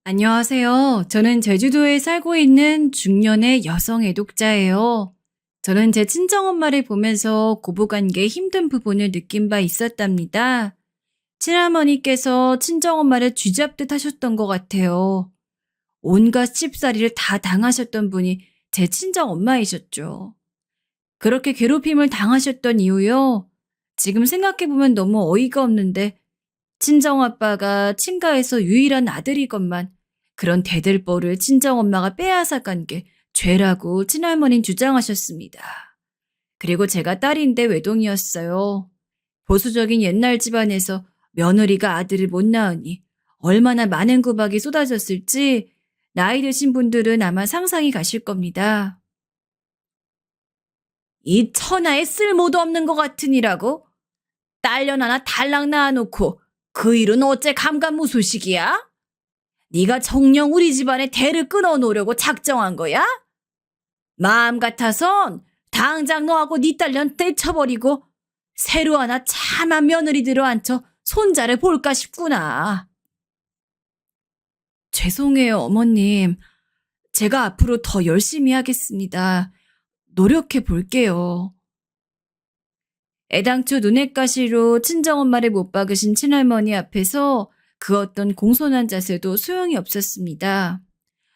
안녕하세요. 저는 제주도에 살고 있는 중년의 여성 애독자예요. 저는 제 친정엄마를 보면서 고부관계의 힘든 부분을 느낀 바 있었답니다. 친할머니께서 친정엄마를 쥐잡듯 하셨던 것 같아요. 온갖 씹사리를 다 당하셨던 분이 제 친정엄마이셨죠. 그렇게 괴롭힘을 당하셨던 이유요. 지금 생각해보면 너무 어이가 없는데 친정아빠가 친가에서 유일한 아들이건만 그런 대들보를 친정엄마가 빼앗아간 게 죄라고 친할머니는 주장하셨습니다. 그리고 제가 딸인데 외동이었어요. 보수적인 옛날 집안에서 며느리가 아들을 못 낳으니 얼마나 많은 구박이 쏟아졌을지 나이 드신 분들은 아마 상상이 가실 겁니다. 이 천하에 쓸모도 없는 것 같으니라고? 딸년 하나 달랑 낳아놓고 그 일은 어째 감감무소식이야? 네가 정녕 우리 집안에 대를 끊어놓으려고 작정한 거야? 마음 같아선 당장 너하고 네 딸년 떼쳐버리고 새로 하나 참한 며느리 들어앉혀 손자를 볼까 싶구나. 죄송해요, 어머님. 제가 앞으로 더 열심히 하겠습니다. 노력해 볼게요. 애당초 눈엣가시로 친정엄마를 못 박으신 친할머니 앞에서 그 어떤 공손한 자세도 소용이 없었습니다.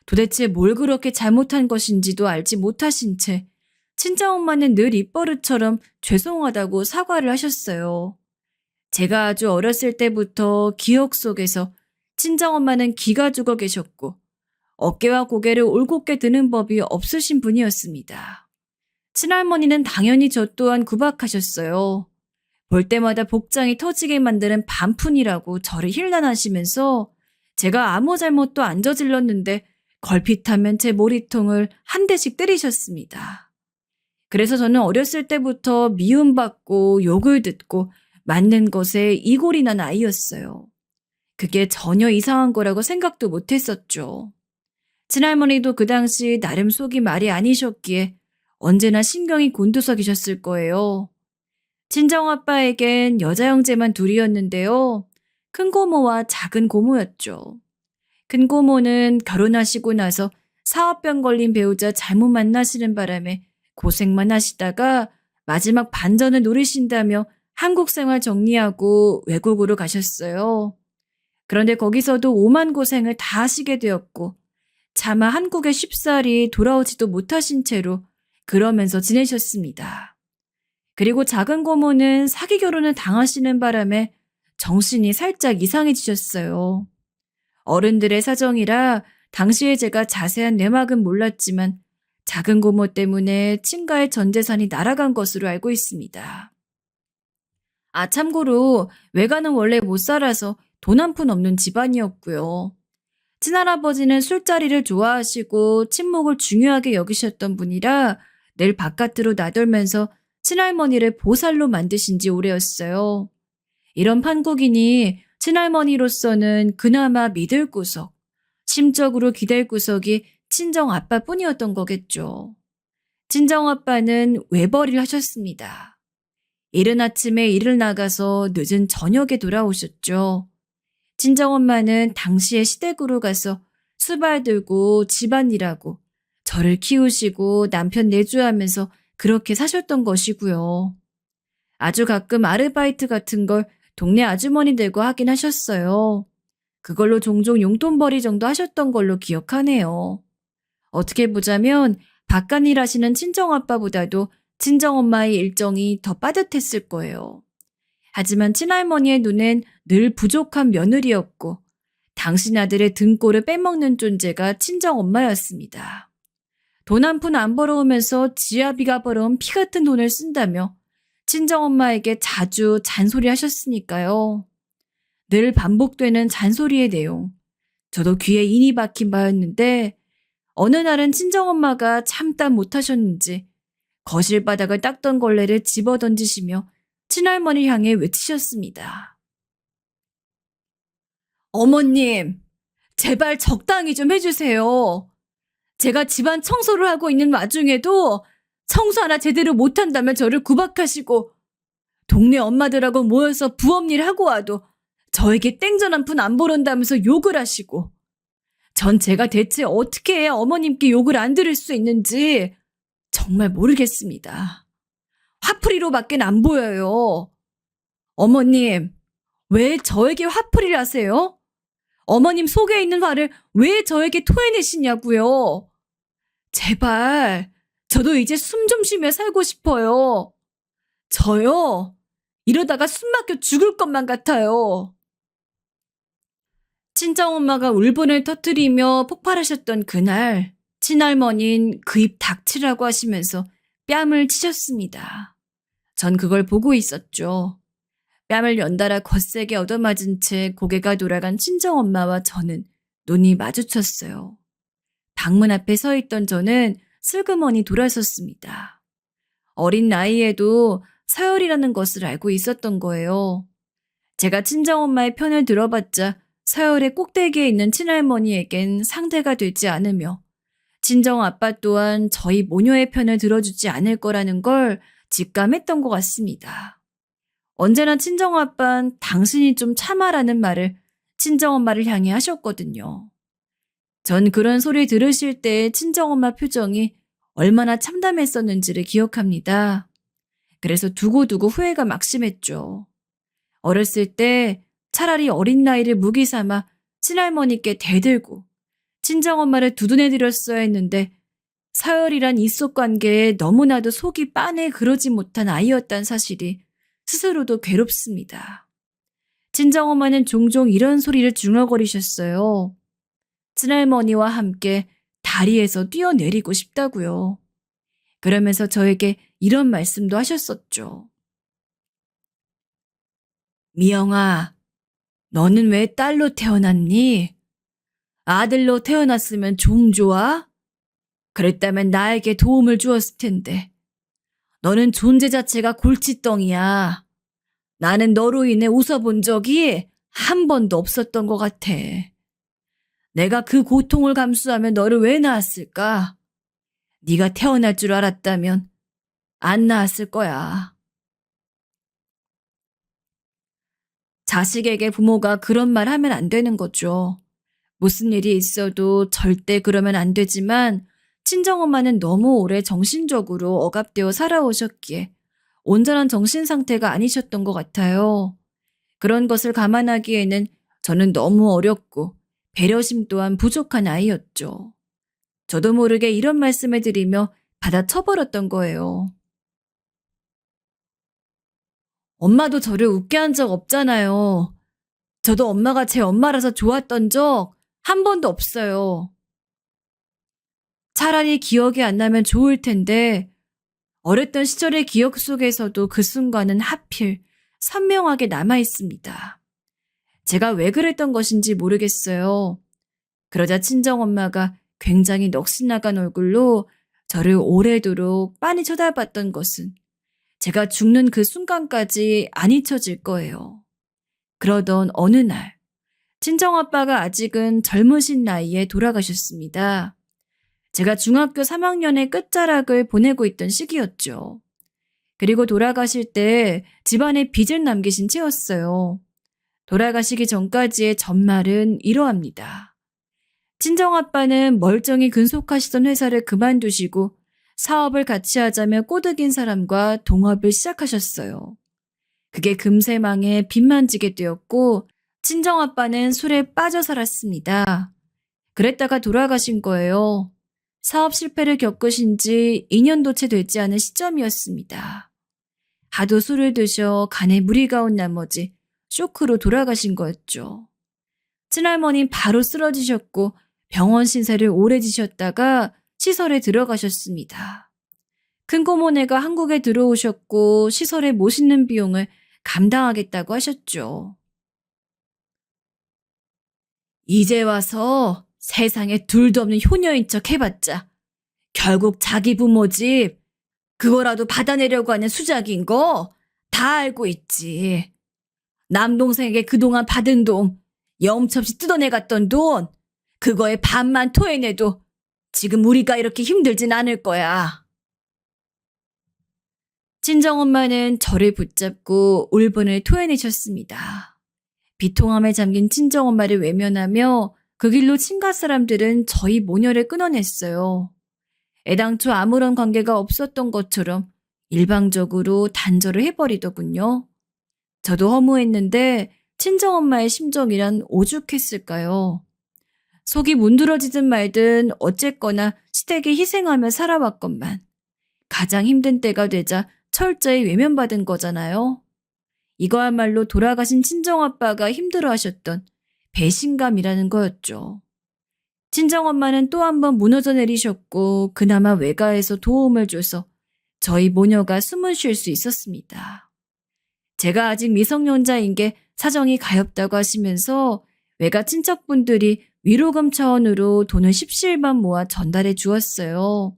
도대체 뭘 그렇게 잘못한 것인지도 알지 못하신 채 친정엄마는 늘 입버릇처럼 죄송하다고 사과를 하셨어요. 제가 아주 어렸을 때부터 기억 속에서 친정엄마는 기가 죽어 계셨고 어깨와 고개를 올곧게 드는 법이 없으신 분이었습니다. 친할머니는 당연히 저 또한 구박하셨어요. 볼 때마다 복장이 터지게 만드는 반푼이라고 저를 힐난하시면서 제가 아무 잘못도 안 저질렀는데 걸핏하면 제 머리통을 한 대씩 때리셨습니다. 그래서 저는 어렸을 때부터 미움받고 욕을 듣고 맞는 것에 이골이 난 아이였어요. 그게 전혀 이상한 거라고 생각도 못했었죠. 친할머니도 그 당시 나름 속이 말이 아니셨기에 언제나 신경이 곤두서기셨을 거예요. 친정아빠에겐 여자 형제만 둘이었는데요. 큰 고모와 작은 고모였죠. 큰 고모는 결혼하시고 나서 사업병 걸린 배우자 잘못 만나시는 바람에 고생만 하시다가 마지막 반전을 노리신다며 한국 생활 정리하고 외국으로 가셨어요. 그런데 거기서도 오만 고생을 다 하시게 되었고 차마 한국에 쉽사리 돌아오지도 못하신 채로 그러면서 지내셨습니다. 그리고 작은 고모는 사기 결혼을 당하시는 바람에 정신이 살짝 이상해지셨어요. 어른들의 사정이라 당시에 제가 자세한 내막은 몰랐지만 작은 고모 때문에 친가의 전 재산이 날아간 것으로 알고 있습니다. 아, 참고로 외가는 원래 못 살아서 돈 한 푼 없는 집안이었고요. 친할아버지는 술자리를 좋아하시고 친목을 중요하게 여기셨던 분이라 늘 바깥으로 나돌면서 친할머니를 보살로 만드신 지 오래였어요. 이런 판국이니 친할머니로서는 그나마 믿을 구석, 심적으로 기댈 구석이 친정 아빠뿐이었던 거겠죠. 친정 아빠는 외벌이를 하셨습니다. 이른 아침에 일을 나가서 늦은 저녁에 돌아오셨죠. 친정엄마는 당시에 시댁으로 가서 수발 들고 집안일하고 저를 키우시고 남편 내조하면서 그렇게 사셨던 것이고요. 아주 가끔 아르바이트 같은 걸 동네 아주머니들과 하긴 하셨어요. 그걸로 종종 용돈벌이 정도 하셨던 걸로 기억하네요. 어떻게 보자면 바깥일 하시는 친정아빠보다도 친정엄마의 일정이 더 빠듯했을 거예요. 하지만 친할머니의 눈엔 늘 부족한 며느리였고 당신 아들의 등골을 빼먹는 존재가 친정엄마였습니다. 돈 한 푼 안 벌어오면서 지아비가 벌어온 피 같은 돈을 쓴다며 친정엄마에게 자주 잔소리하셨으니까요. 늘 반복되는 잔소리의 내용. 저도 귀에 인이 박힌 바였는데 어느 날은 친정엄마가 참다 못하셨는지 거실 바닥을 닦던 걸레를 집어던지시며 친할머니 향해 외치셨습니다. 어머님, 제발 적당히 좀 해주세요. 제가 집안 청소를 하고 있는 와중에도 청소 하나 제대로 못한다면 저를 구박하시고 동네 엄마들하고 모여서 부업일 하고 와도 저에게 땡전 한 푼 안 벌은다면서 욕을 하시고 전 제가 대체 어떻게 해야 어머님께 욕을 안 들을 수 있는지 정말 모르겠습니다. 화풀이로밖엔 안 보여요. 어머님, 왜 저에게 화풀이를 하세요? 어머님 속에 있는 화를 왜 저에게 토해내시냐고요? 제발, 저도 이제 숨 좀 쉬며 살고 싶어요. 저요? 이러다가 숨 막혀 죽을 것만 같아요. 친정엄마가 울분을 터뜨리며 폭발하셨던 그날, 친할머니는 그 입 닥치라고 하시면서 뺨을 치셨습니다. 전 그걸 보고 있었죠. 뺨을 연달아 거세게 얻어맞은 채 고개가 돌아간 친정엄마와 저는 눈이 마주쳤어요. 방문 앞에 서 있던 저는 슬그머니 돌아섰습니다. 어린 나이에도 서열이라는 것을 알고 있었던 거예요. 제가 친정엄마의 편을 들어봤자 서열의 꼭대기에 있는 친할머니에겐 상대가 되지 않으며 친정아빠 또한 저희 모녀의 편을 들어주지 않을 거라는 걸 직감했던 것 같습니다. 언제나 친정아빠는 당신이 좀 참아라는 말을 친정엄마를 향해 하셨거든요. 전 그런 소리 들으실 때 친정엄마 표정이 얼마나 참담했었는지를 기억합니다. 그래서 두고두고 후회가 막심했죠. 어렸을 때 차라리 어린 나이를 무기 삼아 친할머니께 대들고 친정엄마를 두둔해드렸어야 했는데 서열이란 이속관계에 너무나도 속이 빤해 그러지 못한 아이였단 사실이 스스로도 괴롭습니다. 친정엄마는 종종 이런 소리를 중얼거리셨어요. 친할머니와 함께 다리에서 뛰어내리고 싶다고요. 그러면서 저에게 이런 말씀도 하셨었죠. 미영아, 너는 왜 딸로 태어났니? 아들로 태어났으면 좀 좋아? 그랬다면 나에게 도움을 주었을 텐데. 너는 존재 자체가 골칫덩이야. 나는 너로 인해 웃어본 적이 한 번도 없었던 것 같아. 내가 그 고통을 감수하며 너를 왜 낳았을까? 네가 태어날 줄 알았다면 안 낳았을 거야. 자식에게 부모가 그런 말 하면 안 되는 거죠. 무슨 일이 있어도 절대 그러면 안 되지만 친정엄마는 너무 오래 정신적으로 억압되어 살아오셨기에 온전한 정신 상태가 아니셨던 것 같아요. 그런 것을 감안하기에는 저는 너무 어렸고 배려심 또한 부족한 아이였죠. 저도 모르게 이런 말씀을 드리며 받아쳐버렸던 거예요. 엄마도 저를 웃게 한 적 없잖아요. 저도 엄마가 제 엄마라서 좋았던 적 한 번도 없어요. 차라리 기억이 안 나면 좋을 텐데 어렸던 시절의 기억 속에서도 그 순간은 하필 선명하게 남아있습니다. 제가 왜 그랬던 것인지 모르겠어요. 그러자 친정엄마가 굉장히 넋이 나간 얼굴로 저를 오래도록 빤히 쳐다봤던 것은 제가 죽는 그 순간까지 안 잊혀질 거예요. 그러던 어느 날 친정아빠가 아직은 젊으신 나이에 돌아가셨습니다. 제가 중학교 3학년의 끝자락을 보내고 있던 시기였죠. 그리고 돌아가실 때 집안에 빚을 남기신 채였어요. 돌아가시기 전까지의 전말은 이러합니다. 친정아빠는 멀쩡히 근속하시던 회사를 그만두시고 사업을 같이 하자며 꼬드긴 사람과 동업을 시작하셨어요. 그게 금세 망해 빚만 지게 되었고 친정아빠는 술에 빠져 살았습니다. 그랬다가 돌아가신 거예요. 사업 실패를 겪으신 지 2년도 채 되지 않은 시점이었습니다. 하도 술을 드셔 간에 무리가 온 나머지 쇼크로 돌아가신 거였죠. 친할머니는 바로 쓰러지셨고 병원 신세를 오래 지셨다가 시설에 들어가셨습니다. 큰고모네가 한국에 들어오셨고 시설에 모시는 비용을 감당하겠다고 하셨죠. 이제 와서 세상에 둘도 없는 효녀인 척 해봤자 결국 자기 부모 집 그거라도 받아내려고 하는 수작인 거 다 알고 있지. 남동생에게 그동안 받은 돈, 염치 없이 뜯어내갔던 돈, 그거에 반만 토해내도 지금 우리가 이렇게 힘들진 않을 거야. 친정엄마는 저를 붙잡고 울분을 토해내셨습니다. 비통함에 잠긴 친정엄마를 외면하며 그 길로 친가 사람들은 저희 모녀를 끊어냈어요. 애당초 아무런 관계가 없었던 것처럼 일방적으로 단절을 해버리더군요. 저도 허무했는데 친정엄마의 심정이란 오죽했을까요? 속이 문드러지든 말든 어쨌거나 시댁에 희생하며 살아왔건만 가장 힘든 때가 되자 철저히 외면받은 거잖아요. 이거야말로 돌아가신 친정아빠가 힘들어하셨던 배신감이라는 거였죠. 친정엄마는 또 한 번 무너져 내리셨고 그나마 외가에서 도움을 줘서 저희 모녀가 숨을 쉴 수 있었습니다. 제가 아직 미성년자인 게 사정이 가엾다고 하시면서 외가 친척분들이 위로금 차원으로 돈을 십시일반 모아 전달해 주었어요.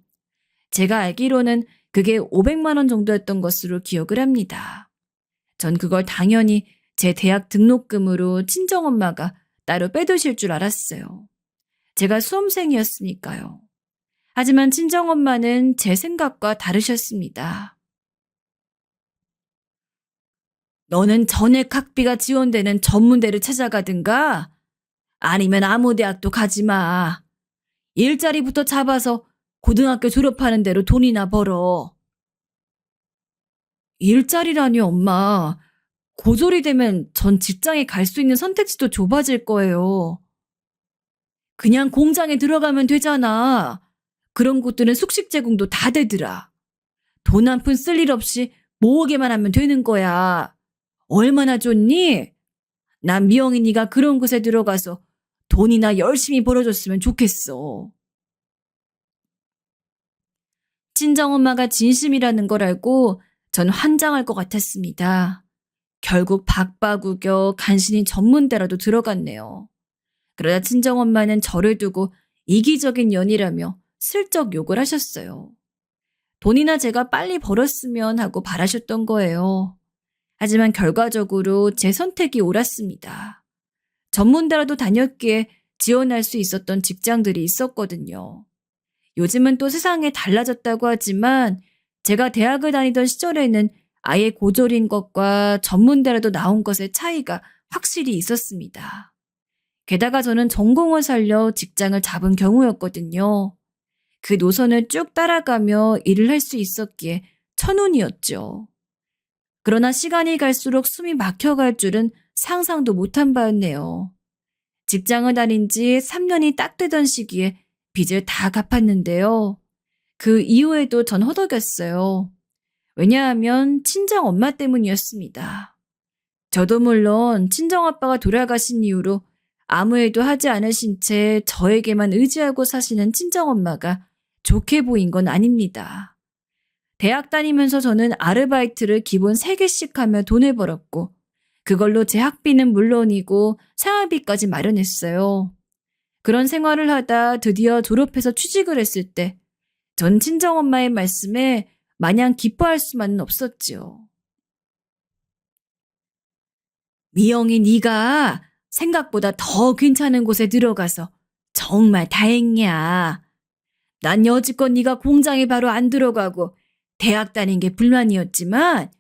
제가 알기로는 그게 500만 원 정도였던 것으로 기억을 합니다. 전 그걸 당연히 제 대학 등록금으로 친정엄마가 따로 빼두실 줄 알았어요. 제가 수험생이었으니까요. 하지만 친정엄마는 제 생각과 다르셨습니다. 너는 전액 학비가 지원되는 전문대를 찾아가든가 아니면 아무 대학도 가지 마. 일자리부터 잡아서 고등학교 졸업하는 대로 돈이나 벌어. 일자리라니 엄마. 고졸이 되면 전 직장에 갈 수 있는 선택지도 좁아질 거예요. 그냥 공장에 들어가면 되잖아. 그런 곳들은 숙식 제공도 다 되더라. 돈 한 푼 쓸 일 없이 모으게만 하면 되는 거야. 얼마나 좋니? 난 미영이니가 그런 곳에 들어가서 돈이나 열심히 벌어줬으면 좋겠어. 친정엄마가 진심이라는 걸 알고 전 환장할 것 같았습니다. 결국 박바구겨 간신히 전문대라도 들어갔네요. 그러다 친정엄마는 저를 두고 이기적인 년이라며 슬쩍 욕을 하셨어요. 돈이나 제가 빨리 벌었으면 하고 바라셨던 거예요. 하지만 결과적으로 제 선택이 옳았습니다. 전문대라도 다녔기에 지원할 수 있었던 직장들이 있었거든요. 요즘은 또 세상이 달라졌다고 하지만 제가 대학을 다니던 시절에는 아예 고졸인 것과 전문대라도 나온 것의 차이가 확실히 있었습니다. 게다가 저는 전공을 살려 직장을 잡은 경우였거든요. 그 노선을 쭉 따라가며 일을 할 수 있었기에 천운이었죠. 그러나 시간이 갈수록 숨이 막혀갈 줄은 상상도 못한 바였네요. 직장을 다닌 지 3년이 딱 되던 시기에 빚을 다 갚았는데요. 그 이후에도 전 허덕였어요. 왜냐하면 친정엄마 때문이었습니다. 저도 물론 친정아빠가 돌아가신 이후로 아무 일도 하지 않으신 채 저에게만 의지하고 사시는 친정엄마가 좋게 보인 건 아닙니다. 대학 다니면서 저는 아르바이트를 기본 3개씩 하며 돈을 벌었고 그걸로 제 학비는 물론이고 생활비까지 마련했어요. 그런 생활을 하다 드디어 졸업해서 취직을 했을 때 전 친정엄마의 말씀에 마냥 기뻐할 수만은 없었지요. 미영이 네가 생각보다 더 괜찮은 곳에 들어가서 정말 다행이야. 난 여지껏 네가 공장에 바로 안 들어가고 대학 다닌 게 불만이었지만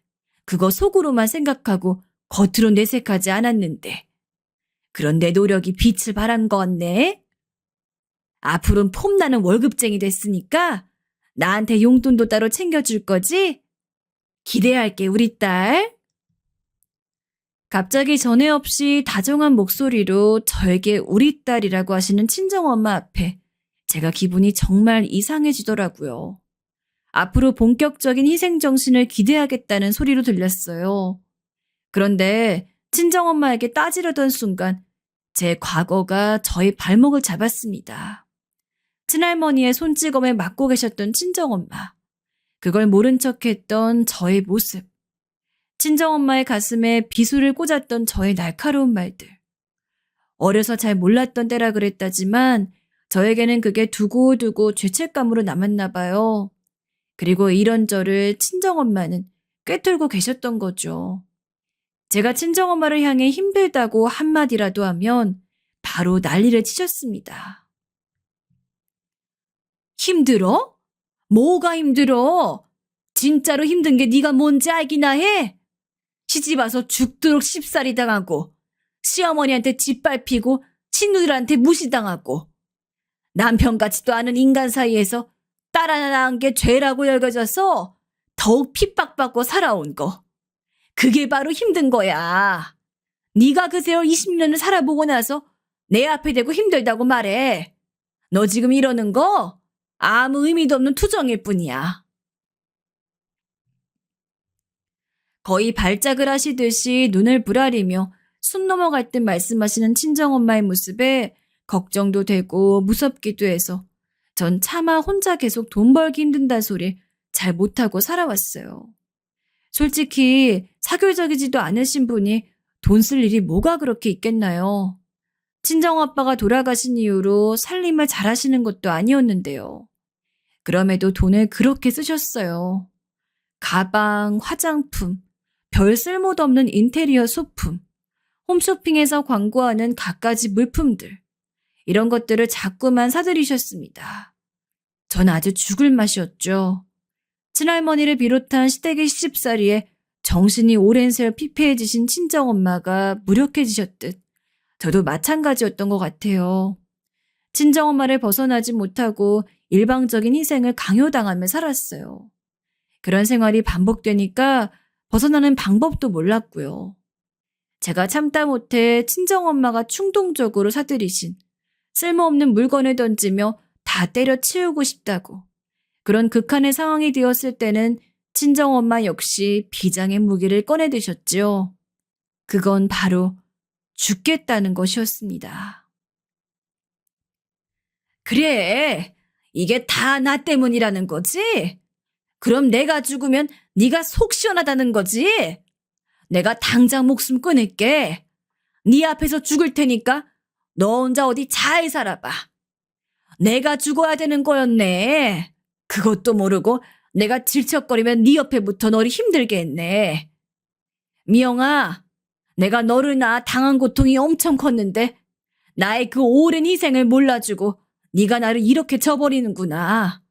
그거 속으로만 생각하고 겉으로 내색하지 않았는데 그런 내 노력이 빛을 발한 거었네. 앞으로는 폼나는 월급쟁이 됐으니까 나한테 용돈도 따로 챙겨줄 거지? 기대할게 우리 딸. 갑자기 전에 없이 다정한 목소리로 저에게 우리 딸이라고 하시는 친정엄마 앞에 제가 기분이 정말 이상해지더라고요. 앞으로 본격적인 희생정신을 기대하겠다는 소리로 들렸어요. 그런데 친정엄마에게 따지려던 순간 제 과거가 저의 발목을 잡았습니다. 친할머니의 손찌검에 맡고 계셨던 친정엄마. 그걸 모른 척했던 저의 모습. 친정엄마의 가슴에 비수를 꽂았던 저의 날카로운 말들. 어려서 잘 몰랐던 때라 그랬다지만 저에게는 그게 두고두고 죄책감으로 남았나 봐요. 그리고 이런 저를 친정엄마는 꿰뚫고 계셨던 거죠. 제가 친정엄마를 향해 힘들다고 한마디라도 하면 바로 난리를 치셨습니다. 힘들어? 뭐가 힘들어? 진짜로 힘든 게 네가 뭔지 알기나 해? 시집 와서 죽도록 쉽살이 당하고 시어머니한테 짓밟히고 친구들한테 무시당하고 남편 같지도 않은 인간 사이에서 딸 하나 낳은 게 죄라고 여겨져서 더욱 핍박받고 살아온 거. 그게 바로 힘든 거야. 네가 그 세월 20년을 살아보고 나서 내 앞에 대고 힘들다고 말해. 너 지금 이러는 거 아무 의미도 없는 투정일 뿐이야. 거의 발작을 하시듯이 눈을 부라리며 숨 넘어갈 듯 말씀하시는 친정엄마의 모습에 걱정도 되고 무섭기도 해서 전 차마 혼자 계속 돈 벌기 힘든다는 소리 잘 못하고 살아왔어요. 솔직히 사교적이지도 않으신 분이 돈 쓸 일이 뭐가 그렇게 있겠나요? 친정아빠가 돌아가신 이후로 살림을 잘하시는 것도 아니었는데요. 그럼에도 돈을 그렇게 쓰셨어요. 가방, 화장품, 별 쓸모도 없는 인테리어 소품, 홈쇼핑에서 광고하는 갖가지 물품들, 이런 것들을 자꾸만 사들이셨습니다. 전 아주 죽을 맛이었죠. 친할머니를 비롯한 시댁의 시집살이에 정신이 오랜 세월 피폐해지신 친정엄마가 무력해지셨듯 저도 마찬가지였던 것 같아요. 친정엄마를 벗어나지 못하고 일방적인 희생을 강요당하며 살았어요. 그런 생활이 반복되니까 벗어나는 방법도 몰랐고요. 제가 참다 못해 친정엄마가 충동적으로 사들이신 쓸모없는 물건을 던지며 다 때려치우고 싶다고 그런 극한의 상황이 되었을 때는 친정엄마 역시 비장의 무기를 꺼내드셨지요. 그건 바로 죽겠다는 것이었습니다. 그래, 이게 다 나 때문이라는 거지? 그럼 내가 죽으면 네가 속 시원하다는 거지? 내가 당장 목숨 끊을게. 네 앞에서 죽을 테니까 너 혼자 어디 잘 살아봐. 내가 죽어야 되는 거였네. 그것도 모르고 내가 질척거리면 네 옆에 붙어 너를 힘들게 했네. 미영아, 내가 너를 낳아 당한 고통이 엄청 컸는데 나의 그 오랜 희생을 몰라주고 네가 나를 이렇게 저버리는구나.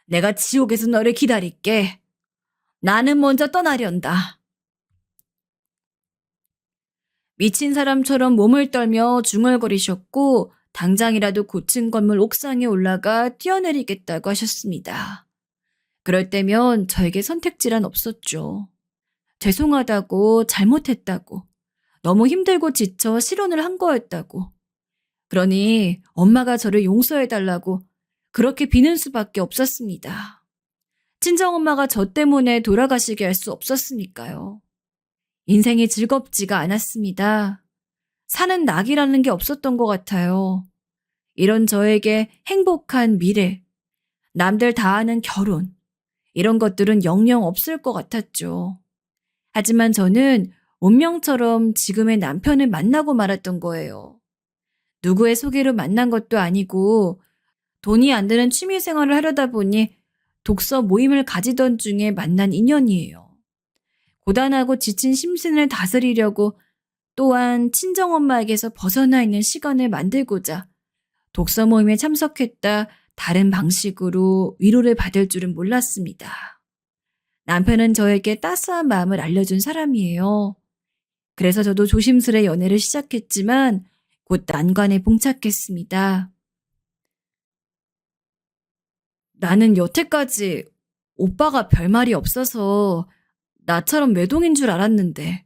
내가 지옥에서 너를 기다릴게. 나는 먼저 떠나련다. 미친 사람처럼 몸을 떨며 중얼거리셨고 당장이라도 고층 건물 옥상에 올라가 뛰어내리겠다고 하셨습니다. 그럴 때면 저에게 선택지란 없었죠. 죄송하다고, 잘못했다고, 너무 힘들고 지쳐 실언을 한 거였다고. 그러니 엄마가 저를 용서해달라고 그렇게 비는 수밖에 없었습니다. 친정엄마가 저 때문에 돌아가시게 할 수 없었으니까요. 인생이 즐겁지가 않았습니다. 사는 낙이라는 게 없었던 것 같아요. 이런 저에게 행복한 미래, 남들 다 아는 결혼, 이런 것들은 영영 없을 것 같았죠. 하지만 저는 운명처럼 지금의 남편을 만나고 말았던 거예요. 누구의 소개로 만난 것도 아니고 돈이 안 드는 취미 생활을 하려다 보니 독서 모임을 가지던 중에 만난 인연이에요. 고단하고 지친 심신을 다스리려고 또한 친정엄마에게서 벗어나 있는 시간을 만들고자 독서 모임에 참석했다 다른 방식으로 위로를 받을 줄은 몰랐습니다. 남편은 저에게 따스한 마음을 알려준 사람이에요. 그래서 저도 조심스레 연애를 시작했지만 곧 난관에 봉착했습니다. 나는 여태까지 오빠가 별말이 없어서 나처럼 외동인 줄 알았는데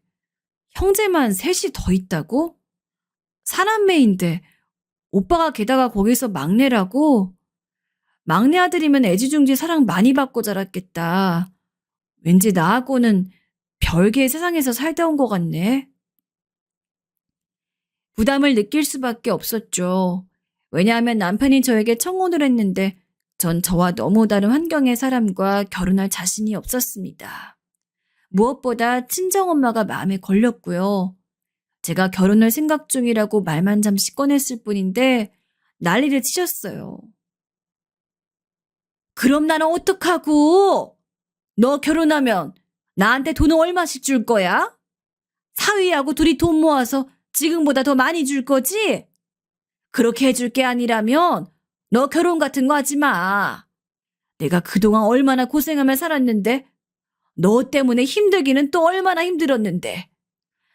형제만 셋이 더 있다고? 사남매인데 오빠가 게다가 거기서 막내라고? 막내 아들이면 애지중지 사랑 많이 받고 자랐겠다. 왠지 나하고는 별개의 세상에서 살다 온 것 같네. 부담을 느낄 수밖에 없었죠. 왜냐하면 남편이 저에게 청혼을 했는데 전 저와 너무 다른 환경의 사람과 결혼할 자신이 없었습니다. 무엇보다 친정엄마가 마음에 걸렸고요. 제가 결혼을 생각 중이라고 말만 잠시 꺼냈을 뿐인데 난리를 치셨어요. 그럼 나는 어떡하고? 너 결혼하면 나한테 돈을 얼마씩 줄 거야? 사위하고 둘이 돈 모아서 지금보다 더 많이 줄 거지? 그렇게 해줄 게 아니라면 너 결혼 같은 거 하지 마. 내가 그동안 얼마나 고생하며 살았는데 너 때문에 힘들기는 또 얼마나 힘들었는데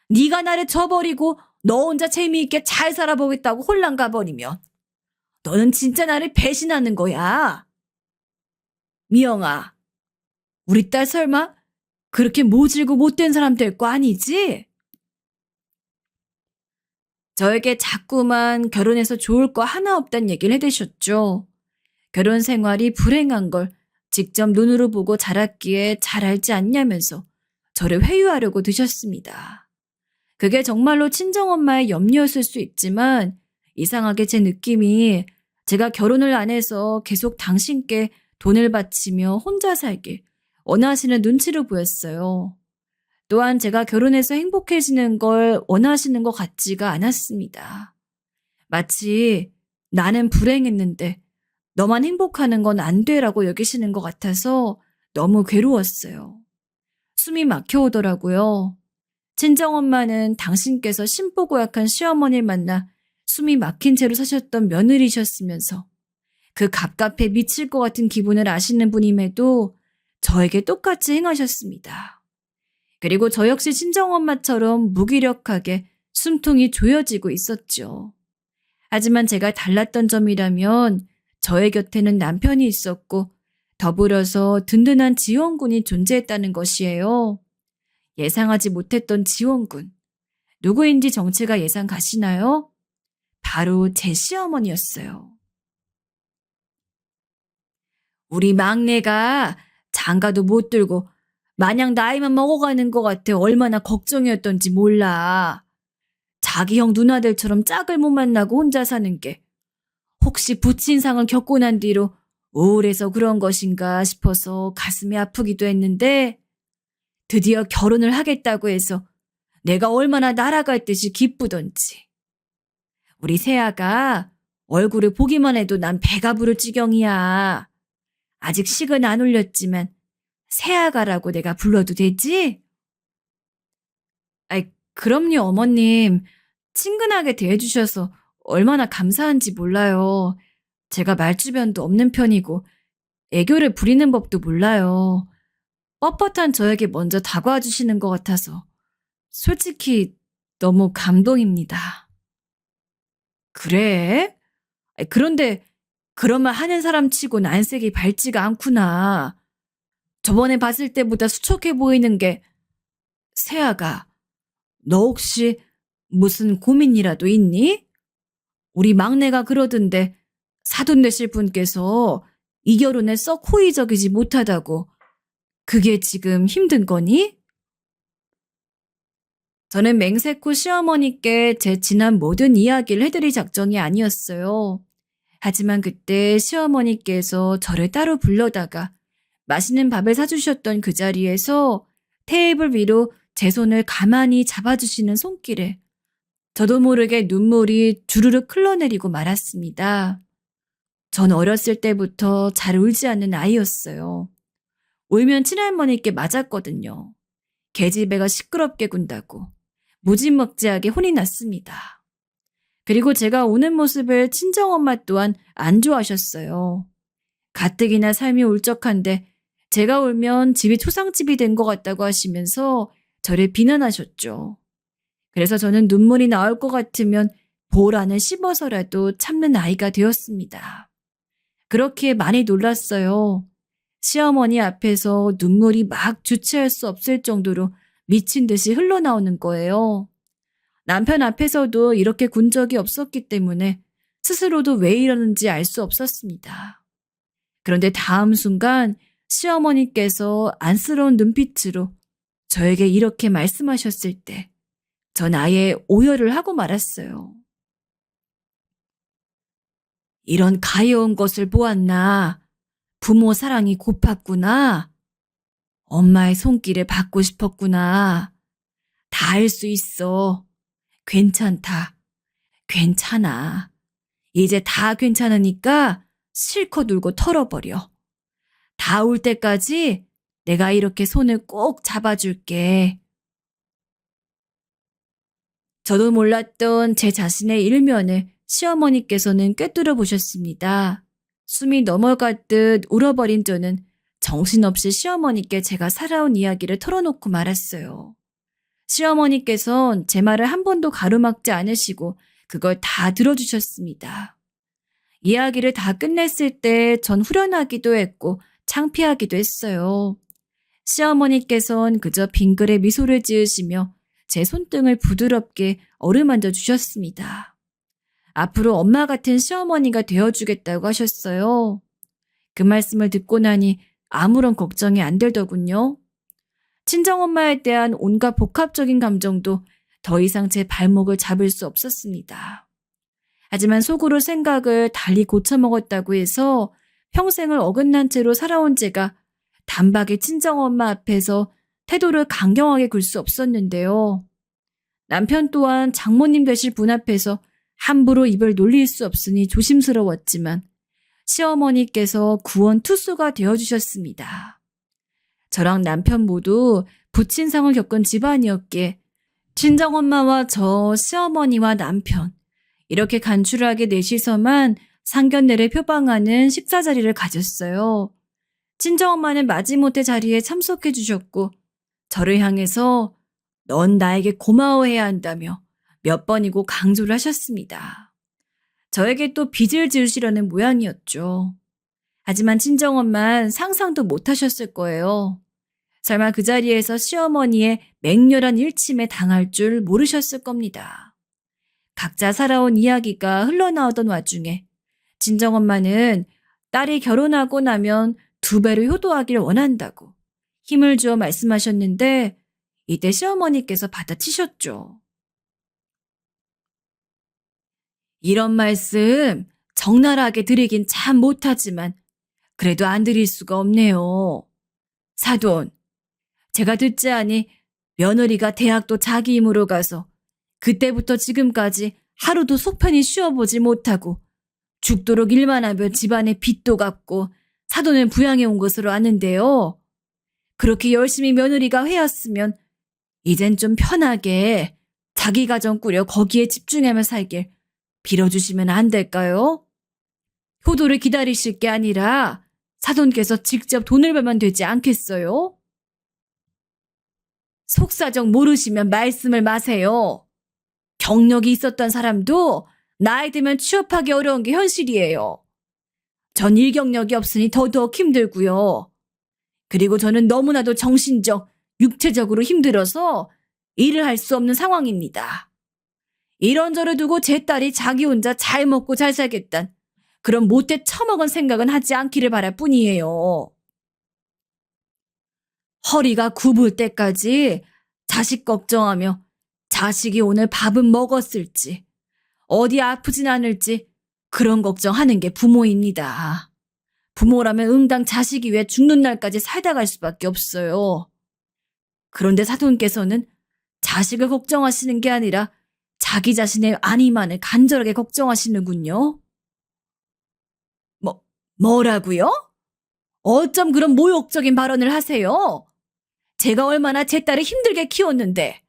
네가 나를 저버리고 너 혼자 재미있게 잘 살아보겠다고 홀랑 가버리면 너는 진짜 나를 배신하는 거야. 미영아, 우리 딸 설마 그렇게 모질고 못된 사람 될 거 아니지? 저에게 자꾸만 결혼해서 좋을 거 하나 없단 얘기를 해대셨죠. 결혼 생활이 불행한 걸 직접 눈으로 보고 자랐기에 잘 알지 않냐면서 저를 회유하려고 드셨습니다. 그게 정말로 친정엄마의 염려였을 수 있지만 이상하게 제 느낌이 제가 결혼을 안 해서 계속 당신께 돈을 바치며 혼자 살길 원하시는 눈치로 보였어요. 또한 제가 결혼해서 행복해지는 걸 원하시는 것 같지가 않았습니다. 마치 나는 불행했는데 너만 행복하는 건 안 돼라고 여기시는 것 같아서 너무 괴로웠어요. 숨이 막혀오더라고요. 친정엄마는 당신께서 신보고약한 시어머니를 만나 숨이 막힌 채로 사셨던 며느리셨으면서 그 갑갑해 미칠 것 같은 기분을 아시는 분임에도 저에게 똑같이 행하셨습니다. 그리고 저 역시 친정엄마처럼 무기력하게 숨통이 조여지고 있었죠. 하지만 제가 달랐던 점이라면 저의 곁에는 남편이 있었고 더불어서 든든한 지원군이 존재했다는 것이에요. 예상하지 못했던 지원군. 누구인지 정체가 예상 가시나요? 바로 제 시어머니였어요. 우리 막내가 장가도 못 들고 마냥 나이만 먹어가는 것 같아 얼마나 걱정이었던지 몰라. 자기 형 누나들처럼 짝을 못 만나고 혼자 사는 게 혹시 부친상을 겪고 난 뒤로 우울해서 그런 것인가 싶어서 가슴이 아프기도 했는데 드디어 결혼을 하겠다고 해서 내가 얼마나 날아갈 듯이 기쁘던지. 우리 세아가 얼굴을 보기만 해도 난 배가 부를 지경이야. 아직 식은 안 올렸지만 세아가라고 내가 불러도 되지? 아이, 그럼요, 어머님. 친근하게 대해주셔서 얼마나 감사한지 몰라요. 제가 말주변도 없는 편이고 애교를 부리는 법도 몰라요. 뻣뻣한 저에게 먼저 다가와 주시는 것 같아서 솔직히 너무 감동입니다. 그래? 그런데 그런 말 하는 사람 치곤 안색이 밝지가 않구나. 저번에 봤을 때보다 수척해 보이는 게 세아가 너 혹시 무슨 고민이라도 있니? 우리 막내가 그러던데 사돈 되실 분께서 이 결혼에 썩 호의적이지 못하다고 그게 지금 힘든 거니? 저는 맹세코 시어머니께 제 지난 모든 이야기를 해드릴 작정이 아니었어요. 하지만 그때 시어머니께서 저를 따로 불러다가 맛있는 밥을 사주셨던 그 자리에서 테이블 위로 제 손을 가만히 잡아주시는 손길에 저도 모르게 눈물이 주르륵 흘러내리고 말았습니다. 전 어렸을 때부터 잘 울지 않는 아이였어요. 울면 친할머니께 맞았거든요. 계집애가 시끄럽게 군다고 무지막지하게 혼이 났습니다. 그리고 제가 우는 모습을 친정엄마 또한 안 좋아하셨어요. 가뜩이나 삶이 울적한데 제가 울면 집이 초상집이 된 것 같다고 하시면서 저를 비난하셨죠. 그래서 저는 눈물이 나올 것 같으면 볼 안을 씹어서라도 참는 아이가 되었습니다. 그렇게 많이 놀랐어요. 시어머니 앞에서 눈물이 막 주체할 수 없을 정도로 미친 듯이 흘러나오는 거예요. 남편 앞에서도 이렇게 군 적이 없었기 때문에 스스로도 왜 이러는지 알 수 없었습니다. 그런데 다음 순간 시어머니께서 안쓰러운 눈빛으로 저에게 이렇게 말씀하셨을 때 전 아예 오열을 하고 말았어요. 이런 가여운 것을 보았나? 부모 사랑이 고팠구나. 엄마의 손길을 받고 싶었구나. 다 할 수 있어. 괜찮다. 괜찮아. 이제 다 괜찮으니까 실컷 울고 털어버려. 다 울 때까지 내가 이렇게 손을 꼭 잡아줄게. 저도 몰랐던 제 자신의 일면을 시어머니께서는 꿰뚫어 보셨습니다. 숨이 넘어가듯 울어버린 저는 정신없이 시어머니께 제가 살아온 이야기를 털어놓고 말았어요. 시어머니께선 제 말을 한 번도 가로막지 않으시고 그걸 다 들어주셨습니다. 이야기를 다 끝냈을 때 전 후련하기도 했고 창피하기도 했어요. 시어머니께선 그저 빙그레 미소를 지으시며 제 손등을 부드럽게 어루만져 주셨습니다. 앞으로 엄마 같은 시어머니가 되어주겠다고 하셨어요. 그 말씀을 듣고 나니 아무런 걱정이 안 되더군요. 친정엄마에 대한 온갖 복합적인 감정도 더 이상 제 발목을 잡을 수 없었습니다. 하지만 속으로 생각을 달리 고쳐먹었다고 해서 평생을 어긋난 채로 살아온 제가 단박에 친정엄마 앞에서 태도를 강경하게 굴 수 없었는데요. 남편 또한 장모님 되실 분 앞에서 함부로 입을 놀릴 수 없으니 조심스러웠지만 시어머니께서 구원 투수가 되어주셨습니다. 저랑 남편 모두 부친상을 겪은 집안이었기에 친정엄마와 저, 시어머니와 남편 이렇게 간추하게 넷이서만 상견례를 표방하는 식사 자리를 가졌어요. 친정엄마는 마지못해 자리에 참석해 주셨고 저를 향해서 넌 나에게 고마워해야 한다며 몇 번이고 강조를 하셨습니다. 저에게 또 빚을 지으시려는 모양이었죠. 하지만 친정엄마는 상상도 못하셨을 거예요. 설마 그 자리에서 시어머니의 맹렬한 일침에 당할 줄 모르셨을 겁니다. 각자 살아온 이야기가 흘러나오던 와중에 친정엄마는 딸이 결혼하고 나면 2배로 효도하길 원한다고 힘을 주어 말씀하셨는데 이때 시어머니께서 받아치셨죠. 이런 말씀 적나라하게 드리긴 참 못하지만 그래도 안 드릴 수가 없네요. 사돈, 제가 듣자하니 며느리가 대학도 자기 힘으로 가서 그때부터 지금까지 하루도 속편히 쉬어보지 못하고 죽도록 일만 하며 집안에 빚도 갚고 사돈을 부양해 온 것으로 아는데요. 그렇게 열심히 며느리가 해왔으면 이젠 좀 편하게 자기 가정 꾸려 거기에 집중하며 살길 빌어주시면 안 될까요? 효도를 기다리실 게 아니라 사돈께서 직접 돈을 벌면 되지 않겠어요? 속사정 모르시면 말씀을 마세요. 경력이 있었던 사람도 나이 들면 취업하기 어려운 게 현실이에요. 전 일 경력이 없으니 더더욱 힘들고요. 그리고 저는 너무나도 정신적, 육체적으로 힘들어서 일을 할 수 없는 상황입니다. 이런저를 두고 제 딸이 자기 혼자 잘 먹고 잘 살겠단 그런 못돼 처먹은 생각은 하지 않기를 바랄 뿐이에요. 허리가 굽을 때까지 자식 걱정하며 자식이 오늘 밥은 먹었을지 어디 아프진 않을지 그런 걱정하는 게 부모입니다. 부모라면 응당 자식이 왜 죽는 날까지 살다 갈 수밖에 없어요. 그런데 사돈께서는 자식을 걱정하시는 게 아니라 자기 자신의 안위만을 간절하게 걱정하시는군요. 뭐라고요? 어쩜 그런 모욕적인 발언을 하세요? 제가 얼마나 제 딸을 힘들게 키웠는데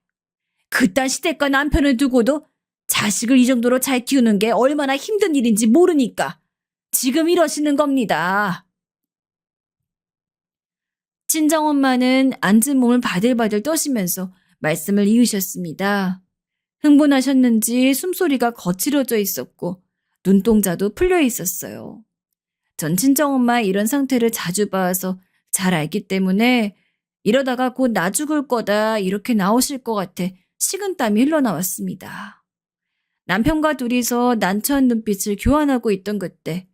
그딴 시댁과 남편을 두고도 자식을 이 정도로 잘 키우는 게 얼마나 힘든 일인지 모르니까 지금 이러시는 겁니다. 친정엄마는 앉은 몸을 바들바들 떠시면서 말씀을 이으셨습니다. 흥분하셨는지 숨소리가 거칠어져 있었고 눈동자도 풀려 있었어요. 전 친정엄마의 이런 상태를 자주 봐서 잘 알기 때문에 이러다가 곧 나 죽을 거다 이렇게 나오실 것 같아 식은땀이 흘러나왔습니다. 남편과 둘이서 난처한 눈빛을 교환하고 있던 그때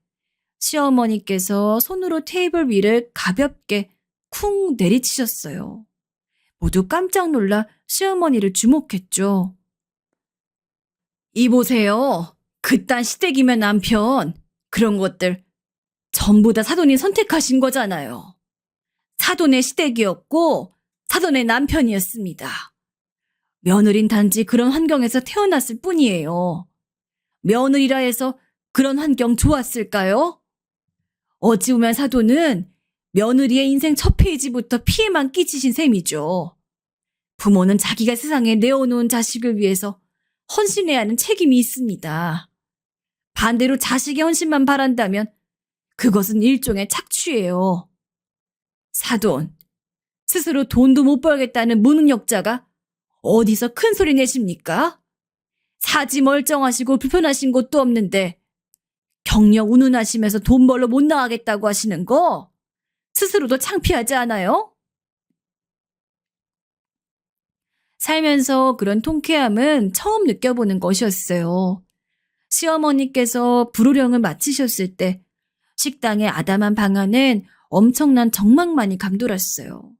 시어머니께서 손으로 테이블 위를 가볍게 쿵 내리치셨어요. 모두 깜짝 놀라 시어머니를 주목했죠. 이보세요. 그딴 시댁이면 남편 그런 것들 전부 다 사돈이 선택하신 거잖아요. 사돈의 시댁이었고 사돈의 남편이었습니다. 며느린 단지 그런 환경에서 태어났을 뿐이에요. 며느리라 해서 그런 환경 좋았을까요? 어찌 보면 사돈은 며느리의 인생 첫 페이지부터 피해만 끼치신 셈이죠. 부모는 자기가 세상에 내어놓은 자식을 위해서 헌신해야 하는 책임이 있습니다. 반대로 자식의 헌신만 바란다면 그것은 일종의 착취예요. 사돈, 스스로 돈도 못 벌겠다는 무능력자가 어디서 큰 소리 내십니까? 사지 멀쩡하시고 불편하신 곳도 없는데 경력 운운하시면서 돈 벌러 못 나가겠다고 하시는 거 스스로도 창피하지 않아요? 살면서 그런 통쾌함은 처음 느껴보는 것이었어요. 시어머니께서 불호령을 마치셨을 때 식당의 아담한 방 안엔 엄청난 정막만이 감돌았어요.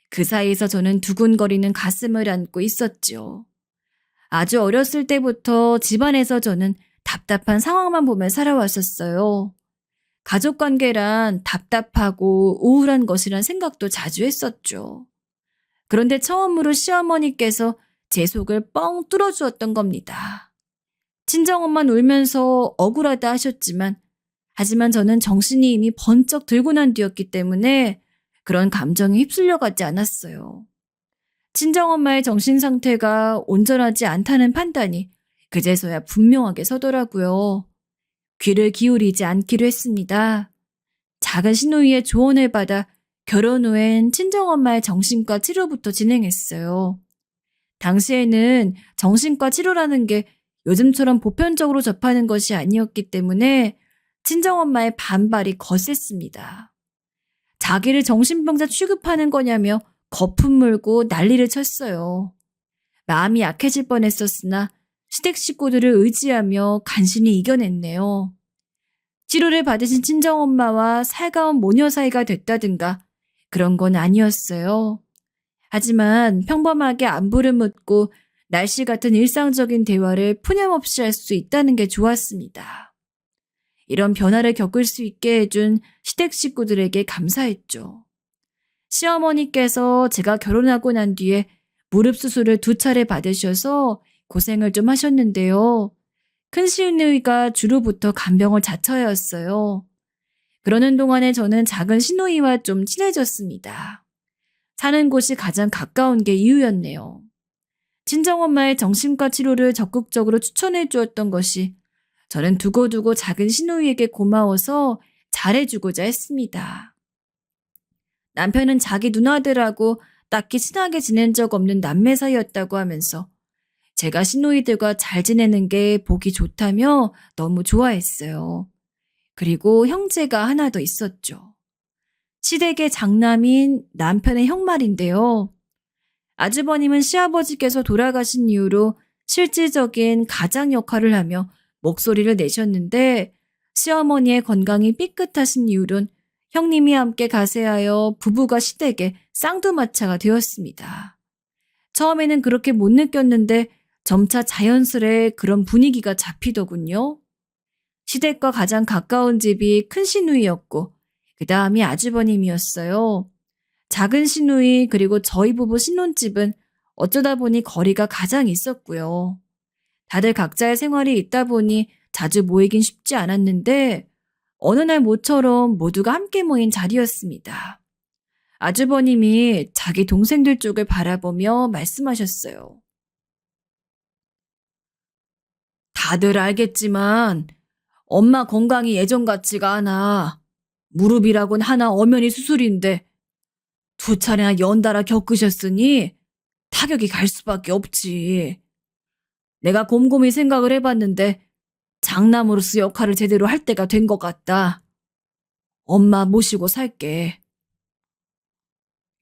그 사이에서 저는 두근거리는 가슴을 안고 있었지요. 아주 어렸을 때부터 집안에서 저는 답답한 상황만 보며 살아왔었어요. 가족관계란 답답하고 우울한 것이란 생각도 자주 했었죠. 그런데 처음으로 시어머니께서 제 속을 뻥 뚫어주었던 겁니다. 친정엄마는 울면서 억울하다 하셨지만 하지만 저는 정신이 이미 번쩍 들고 난 뒤였기 때문에 그런 감정에 휩쓸려가지 않았어요. 친정엄마의 정신 상태가 온전하지 않다는 판단이 그제서야 분명하게 서더라고요. 귀를 기울이지 않기로 했습니다. 작은 시누이의 조언을 받아 결혼 후엔 친정엄마의 정신과 치료부터 진행했어요. 당시에는 정신과 치료라는 게 요즘처럼 보편적으로 접하는 것이 아니었기 때문에 친정엄마의 반발이 거셌습니다. 자기를 정신병자 취급하는 거냐며 거품 물고 난리를 쳤어요. 마음이 약해질 뻔했었으나 시댁 식구들을 의지하며 간신히 이겨냈네요. 치료를 받으신 친정엄마와 살가운 모녀 사이가 됐다든가 그런 건 아니었어요. 하지만 평범하게 안부를 묻고 날씨 같은 일상적인 대화를 푸념없이 할 수 있다는 게 좋았습니다. 이런 변화를 겪을 수 있게 해준 시댁 식구들에게 감사했죠. 시어머니께서 제가 결혼하고 난 뒤에 무릎 수술을 2차례 받으셔서 고생을 좀 하셨는데요. 큰 시누이가 주로부터 간병을 자처하였어요. 그러는 동안에 저는 작은 시누이와 좀 친해졌습니다. 사는 곳이 가장 가까운 게 이유였네요. 친정엄마의 정신과 치료를 적극적으로 추천해 주었던 것이 저는 두고두고 작은 시누이에게 고마워서 잘해주고자 했습니다. 남편은 자기 누나들하고 딱히 친하게 지낸 적 없는 남매 사이였다고 하면서 제가 시누이들과 잘 지내는 게 보기 좋다며 너무 좋아했어요. 그리고 형제가 하나 더 있었죠. 시댁의 장남인 남편의 형말인데요. 아주버님은 시아버지께서 돌아가신 이후로 실질적인 가장 역할을 하며 목소리를 내셨는데 시어머니의 건강이 삐끗하신 이후론 형님이 함께 가세하여 부부가 시댁의 쌍두마차가 되었습니다. 처음에는 그렇게 못 느꼈는데 점차 자연스레 그런 분위기가 잡히더군요. 시댁과 가장 가까운 집이 큰 시누이였고 그 다음이 아주버님이었어요. 작은 시누이 그리고 저희 부부 신혼집은 어쩌다 보니 거리가 가장 있었고요. 다들 각자의 생활이 있다 보니 자주 모이긴 쉽지 않았는데 어느 날 모처럼 모두가 함께 모인 자리였습니다. 아주버님이 자기 동생들 쪽을 바라보며 말씀하셨어요. 다들 알겠지만 엄마 건강이 예전 같지가 않아. 무릎이라곤 하나 엄연히 수술인데 2차례나 연달아 겪으셨으니 타격이 갈 수밖에 없지. 내가 곰곰이 생각을 해봤는데 장남으로서 역할을 제대로 할 때가 된 것 같다. 엄마 모시고 살게.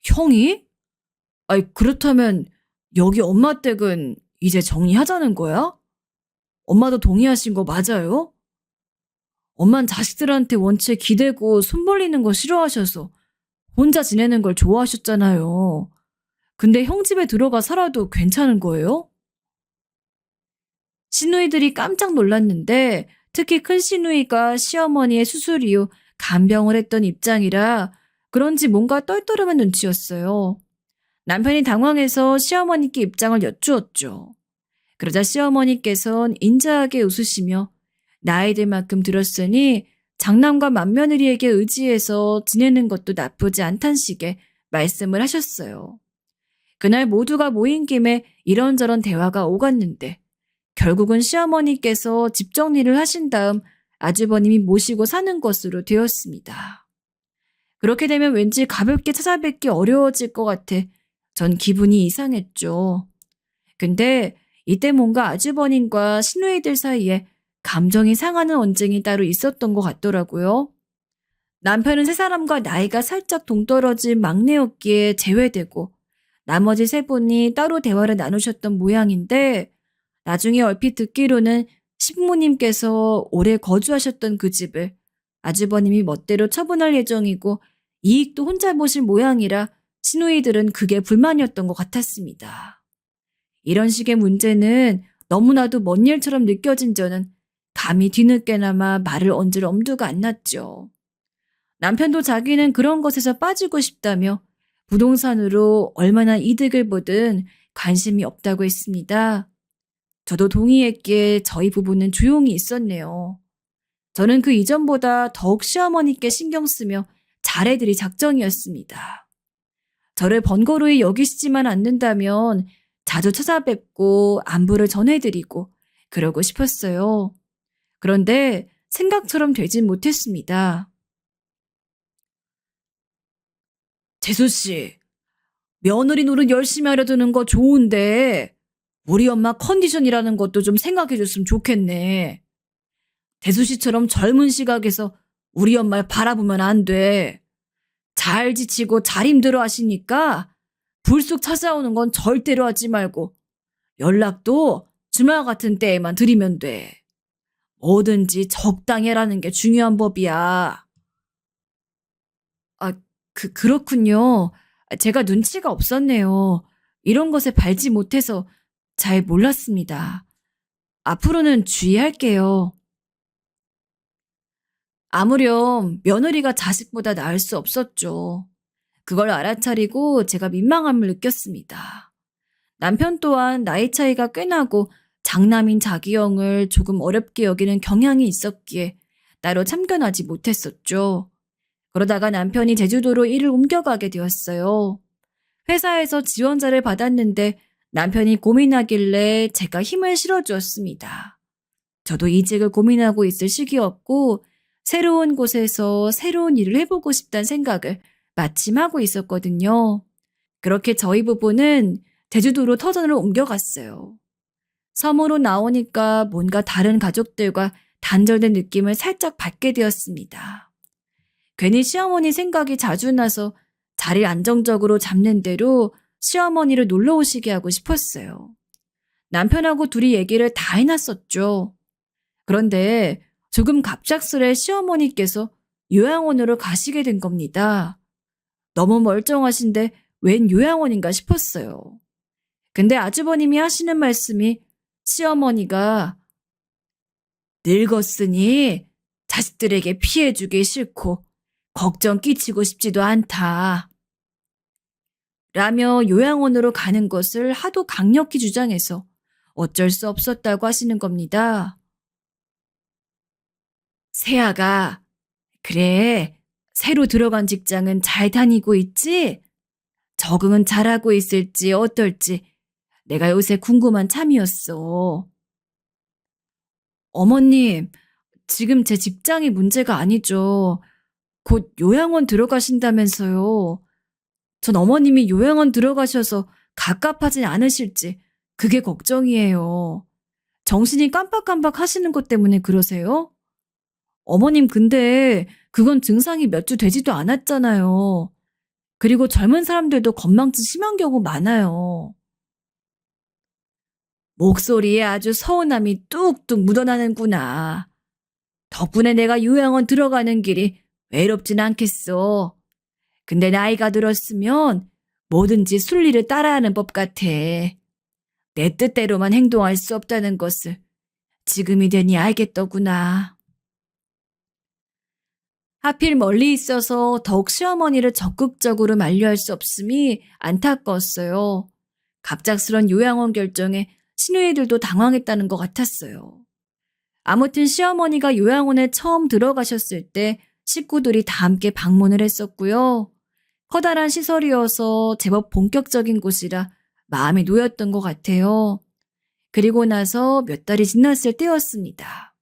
형이? 아이, 그렇다면 여기 엄마 댁은 이제 정리하자는 거야? 엄마도 동의하신 거 맞아요? 엄만 자식들한테 원체 기대고 손 벌리는 거 싫어하셔서 혼자 지내는 걸 좋아하셨잖아요. 근데 형 집에 들어가 살아도 괜찮은 거예요? 시누이들이 깜짝 놀랐는데 특히 큰 시누이가 시어머니의 수술 이후 간병을 했던 입장이라 그런지 뭔가 떨떠름한 눈치였어요. 남편이 당황해서 시어머니께 입장을 여쭈었죠. 그러자 시어머니께선 인자하게 웃으시며 나이 들 만큼 들었으니 장남과 맏며느리에게 의지해서 지내는 것도 나쁘지 않단 식의 말씀을 하셨어요. 그날 모두가 모인 김에 이런저런 대화가 오갔는데 결국은 시어머니께서 집 정리를 하신 다음 아주버님이 모시고 사는 것으로 되었습니다. 그렇게 되면 왠지 가볍게 찾아뵙기 어려워질 것 같아 전 기분이 이상했죠. 근데 이때 뭔가 아주버님과 시누이들 사이에 감정이 상하는 언쟁이 따로 있었던 것 같더라고요. 남편은 세 사람과 나이가 살짝 동떨어진 막내였기에 제외되고 나머지 세 분이 따로 대화를 나누셨던 모양인데 나중에 얼핏 듣기로는 신부님께서 오래 거주하셨던 그 집을 아주버님이 멋대로 처분할 예정이고 이익도 혼자 보실 모양이라 시누이들은 그게 불만이었던 것 같았습니다. 이런 식의 문제는 너무나도 먼 일처럼 느껴진 저는 감히 뒤늦게나마 말을 얹을 엄두가 안 났죠. 남편도 자기는 그런 것에서 빠지고 싶다며 부동산으로 얼마나 이득을 보든 관심이 없다고 했습니다. 저도 동의했기에 저희 부부는 조용히 있었네요. 저는 그 이전보다 더욱 시어머니께 신경 쓰며 잘해드릴 작정이었습니다. 저를 번거로이 여기시지만 않는다면 자주 찾아뵙고 안부를 전해드리고 그러고 싶었어요. 그런데 생각처럼 되진 못했습니다. 재수씨, 며느리 노릇 열심히 하려 드는 거 좋은데 우리 엄마 컨디션이라는 것도 좀 생각해줬으면 좋겠네. 재수씨처럼 젊은 시각에서 우리 엄마를 바라보면 안 돼. 잘 지치고 잘 힘들어 하시니까 불쑥 찾아오는 건 절대로 하지 말고 연락도 주말 같은 때에만 드리면 돼. 뭐든지 적당히 하라는 게 중요한 법이야. 아, 그렇군요. 제가 눈치가 없었네요. 이런 것에 발지 못해서 잘 몰랐습니다. 앞으로는 주의할게요. 아무렴 며느리가 자식보다 나을 수 없었죠. 그걸 알아차리고 제가 민망함을 느꼈습니다. 남편 또한 나이 차이가 꽤 나고 장남인 자기 형을 조금 어렵게 여기는 경향이 있었기에 따로 참견하지 못했었죠. 그러다가 남편이 제주도로 일을 옮겨가게 되었어요. 회사에서 지원자를 받았는데 남편이 고민하길래 제가 힘을 실어주었습니다. 저도 이직을 고민하고 있을 시기였고 새로운 곳에서 새로운 일을 해보고 싶다는 생각을 마침 하고 있었거든요. 그렇게 저희 부부는 제주도로 터전을 옮겨갔어요. 섬으로 나오니까 뭔가 다른 가족들과 단절된 느낌을 살짝 받게 되었습니다. 괜히 시어머니 생각이 자주 나서 자리를 안정적으로 잡는 대로 시어머니를 놀러 오시게 하고 싶었어요. 남편하고 둘이 얘기를 다 해놨었죠. 그런데 조금 갑작스레 시어머니께서 요양원으로 가시게 된 겁니다. 너무 멀쩡하신데 웬 요양원인가 싶었어요. 근데 아주버님이 하시는 말씀이 시어머니가 늙었으니 자식들에게 피해주기 싫고 걱정 끼치고 싶지도 않다. 라며 요양원으로 가는 것을 하도 강력히 주장해서 어쩔 수 없었다고 하시는 겁니다. 세아가, 그래, 새로 들어간 직장은 잘 다니고 있지? 적응은 잘하고 있을지 어떨지 내가 요새 궁금한 참이었어. 어머님, 지금 제 직장이 문제가 아니죠. 곧 요양원 들어가신다면서요. 전 어머님이 요양원 들어가셔서 갑갑하진 않으실지 그게 걱정이에요. 정신이 깜빡깜빡 하시는 것 때문에 그러세요? 어머님 근데 그건 증상이 몇 주 되지도 않았잖아요. 그리고 젊은 사람들도 건망증 심한 경우 많아요. 목소리에 아주 서운함이 뚝뚝 묻어나는구나. 덕분에 내가 요양원 들어가는 길이 외롭진 않겠어. 근데 나이가 들었으면 뭐든지 순리를 따라야 하는 법 같아. 내 뜻대로만 행동할 수 없다는 것을 지금이 되니 알겠더구나. 하필 멀리 있어서 더욱 시어머니를 적극적으로 만류할 수 없음이 안타까웠어요. 갑작스런 요양원 결정에 시누이들도 당황했다는 것 같았어요. 아무튼 시어머니가 요양원에 처음 들어가셨을 때 식구들이 다 함께 방문을 했었고요. 커다란 시설이어서 제법 본격적인 곳이라 마음이 놓였던 것 같아요. 그리고 나서 몇 달이 지났을 때였습니다.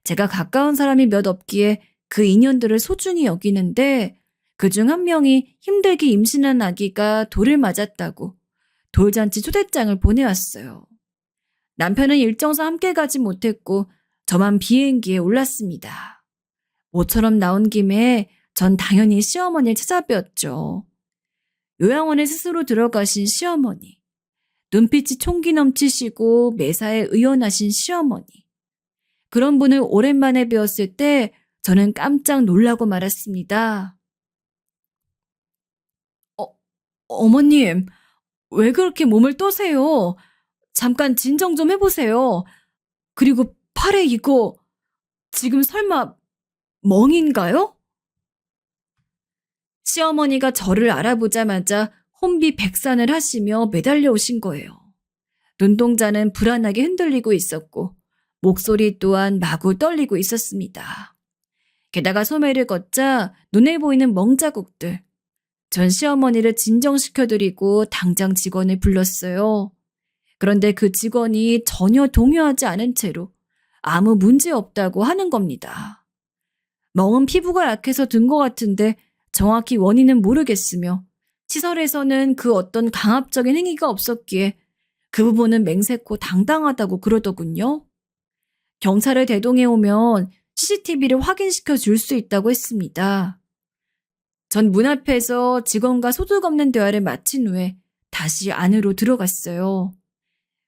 제가 가까운 사람이 몇 없기에 그 인연들을 소중히 여기는데 그중 한 명이 힘들게 임신한 아기가 돌을 맞았다고 돌잔치 초대장을 보내왔어요. 남편은 일정상 함께 가지 못했고 저만 비행기에 올랐습니다. 모처럼 나온 김에 전 당연히 시어머니를 찾아뵈었죠. 요양원에 스스로 들어가신 시어머니. 눈빛이 총기 넘치시고 매사에 의연하신 시어머니. 그런 분을 오랜만에 뵈었을 때 저는 깜짝 놀라고 말았습니다. 어, 어머님, 왜 그렇게 몸을 떠세요? 잠깐 진정 좀 해보세요. 그리고 팔에 이거 지금 설마 멍인가요? 시어머니가 저를 알아보자마자 혼비백산을 하시며 매달려 오신 거예요. 눈동자는 불안하게 흔들리고 있었고 목소리 또한 마구 떨리고 있었습니다. 게다가 소매를 걷자 눈에 보이는 멍자국들. 전 시어머니를 진정시켜드리고 당장 직원을 불렀어요. 그런데 그 직원이 전혀 동요하지 않은 채로 아무 문제 없다고 하는 겁니다. 멍은 피부가 약해서 든 것 같은데 정확히 원인은 모르겠으며 시설에서는 그 어떤 강압적인 행위가 없었기에 그 부분은 맹세코 당당하다고 그러더군요. 경찰을 대동해 오면 CCTV를 확인시켜 줄 수 있다고 했습니다. 전 문 앞에서 직원과 소득 없는 대화를 마친 후에 다시 안으로 들어갔어요.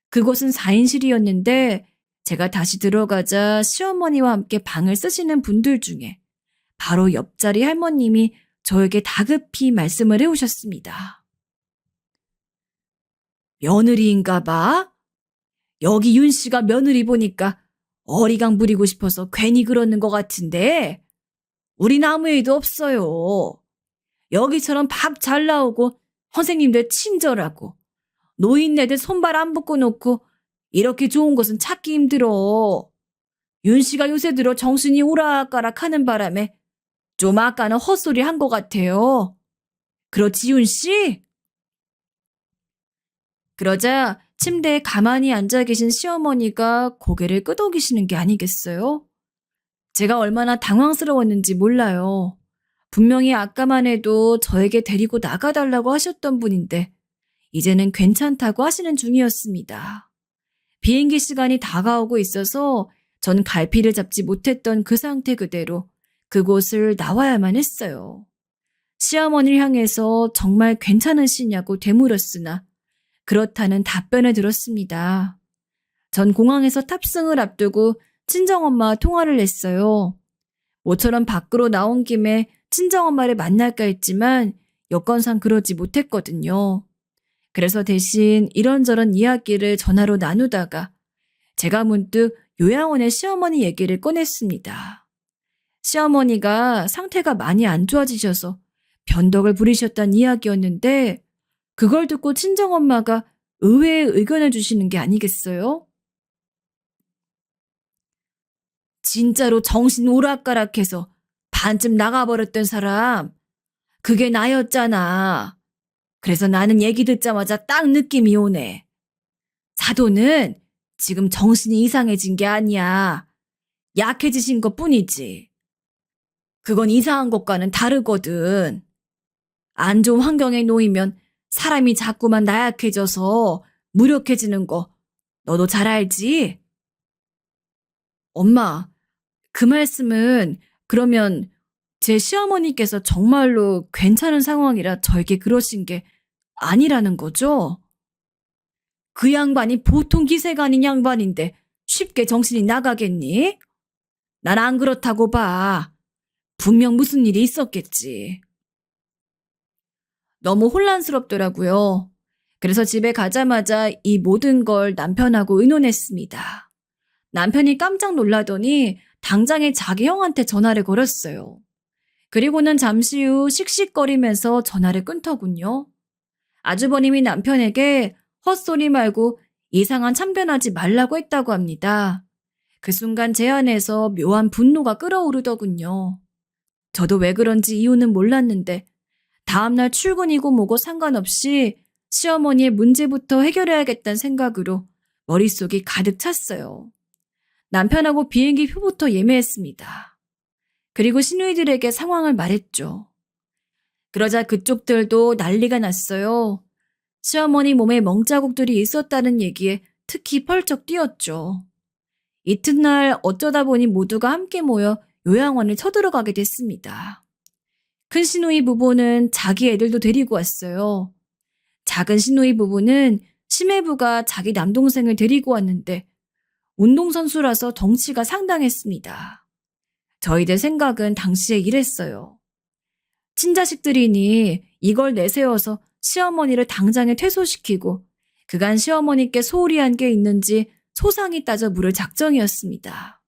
그곳은 4인실이었는데 제가 다시 들어가자 시어머니와 함께 방을 쓰시는 분들 중에 바로 옆자리 할머님이 저에게 다급히 말씀을 해오셨습니다. 며느리인가 봐? 여기 윤 씨가 며느리 보니까 어리광 부리고 싶어서 괜히 그러는 것 같은데 우린 아무 일도 없어요. 여기처럼 밥 잘 나오고 선생님들 친절하고 노인네들 손발 안 묶어 놓고 이렇게 좋은 곳은 찾기 힘들어. 윤 씨가 요새 들어 정신이 오락가락 하는 바람에 좀 아까는 헛소리 한 것 같아요. 그렇지, 윤 씨? 그러자 침대에 가만히 앉아 계신 시어머니가 고개를 끄덕이시는 게 아니겠어요? 제가 얼마나 당황스러웠는지 몰라요. 분명히 아까만 해도 저에게 데리고 나가달라고 하셨던 분인데 이제는 괜찮다고 하시는 중이었습니다. 비행기 시간이 다가오고 있어서 전 갈피를 잡지 못했던 그 상태 그대로 그곳을 나와야만 했어요. 시어머니를 향해서 정말 괜찮으시냐고 되물었으나 그렇다는 답변을 들었습니다. 전 공항에서 탑승을 앞두고 친정엄마와 통화를 했어요. 모처럼 밖으로 나온 김에 친정엄마를 만날까 했지만 여건상 그러지 못했거든요. 그래서 대신 이런저런 이야기를 전화로 나누다가 제가 문득 요양원의 시어머니 얘기를 꺼냈습니다. 시어머니가 상태가 많이 안 좋아지셔서 변덕을 부리셨다는 이야기였는데 그걸 듣고 친정엄마가 의외의 의견을 주시는 게 아니겠어요? 진짜로 정신 오락가락해서 반쯤 나가버렸던 사람, 그게 나였잖아. 그래서 나는 얘기 듣자마자 딱 느낌이 오네. 사도는 지금 정신이 이상해진 게 아니야. 약해지신 것 뿐이지. 그건 이상한 것과는 다르거든. 안 좋은 환경에 놓이면 사람이 자꾸만 나약해져서 무력해지는 거 너도 잘 알지? 엄마, 그 말씀은 그러면 제 시어머니께서 정말로 괜찮은 상황이라 저에게 그러신 게 아니라는 거죠? 그 양반이 보통 기세가 아닌 양반인데 쉽게 정신이 나가겠니? 난 안 그렇다고 봐. 분명 무슨 일이 있었겠지. 너무 혼란스럽더라고요. 그래서 집에 가자마자 이 모든 걸 남편하고 의논했습니다. 남편이 깜짝 놀라더니 당장에 자기 형한테 전화를 걸었어요. 그리고는 잠시 후 씩씩거리면서 전화를 끊더군요. 아주버님이 남편에게 헛소리 말고 이상한 참견하지 말라고 했다고 합니다. 그 순간 제 안에서 묘한 분노가 끓어오르더군요. 저도 왜 그런지 이유는 몰랐는데 다음날 출근이고 뭐고 상관없이 시어머니의 문제부터 해결해야겠다는 생각으로 머릿속이 가득 찼어요. 남편하고 비행기 표부터 예매했습니다. 그리고 시누이들에게 상황을 말했죠. 그러자 그쪽들도 난리가 났어요. 시어머니 몸에 멍자국들이 있었다는 얘기에 특히 펄쩍 뛰었죠. 이튿날 어쩌다 보니 모두가 함께 모여 요양원을 쳐들어가게 됐습니다. 큰 시누이 부부는 자기 애들도 데리고 왔어요. 작은 시누이 부부는 시매부가 자기 남동생을 데리고 왔는데 운동선수라서 덩치가 상당했습니다. 저희들 생각은 당시에 이랬어요. 친자식들이니 이걸 내세워서 시어머니를 당장에 퇴소시키고 그간 시어머니께 소홀히 한 게 있는지 소상히 따져 물을 작정이었습니다.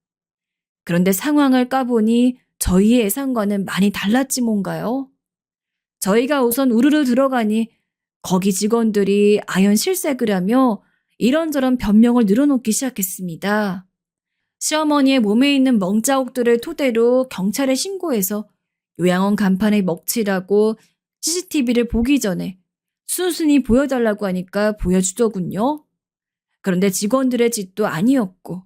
그런데 상황을 까보니 저희의 예상과는 많이 달랐지 뭔가요? 저희가 우선 우르르 들어가니 거기 직원들이 아연 실색을 하며 이런저런 변명을 늘어놓기 시작했습니다. 시어머니의 몸에 있는 멍자국들을 토대로 경찰에 신고해서 요양원 간판에 먹칠하고 CCTV를 보기 전에 순순히 보여달라고 하니까 보여주더군요. 그런데 직원들의 짓도 아니었고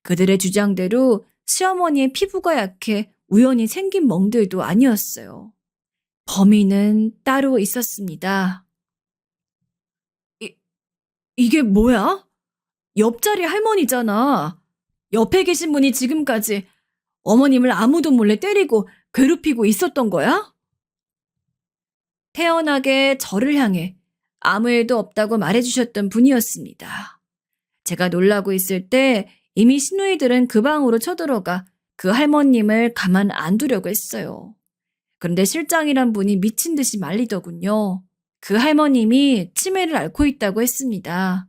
그들의 주장대로 시어머니의 피부가 약해 우연히 생긴 멍들도 아니었어요. 범인은 따로 있었습니다. 이게 뭐야? 옆자리 할머니잖아. 옆에 계신 분이 지금까지 어머님을 아무도 몰래 때리고 괴롭히고 있었던 거야? 태연하게 저를 향해 아무 일도 없다고 말해주셨던 분이었습니다. 제가 놀라고 있을 때 이미 시누이들은 그 방으로 쳐들어가 그 할머님을 가만 안 두려고 했어요. 그런데 실장이란 분이 미친 듯이 말리더군요. 그 할머님이 치매를 앓고 있다고 했습니다.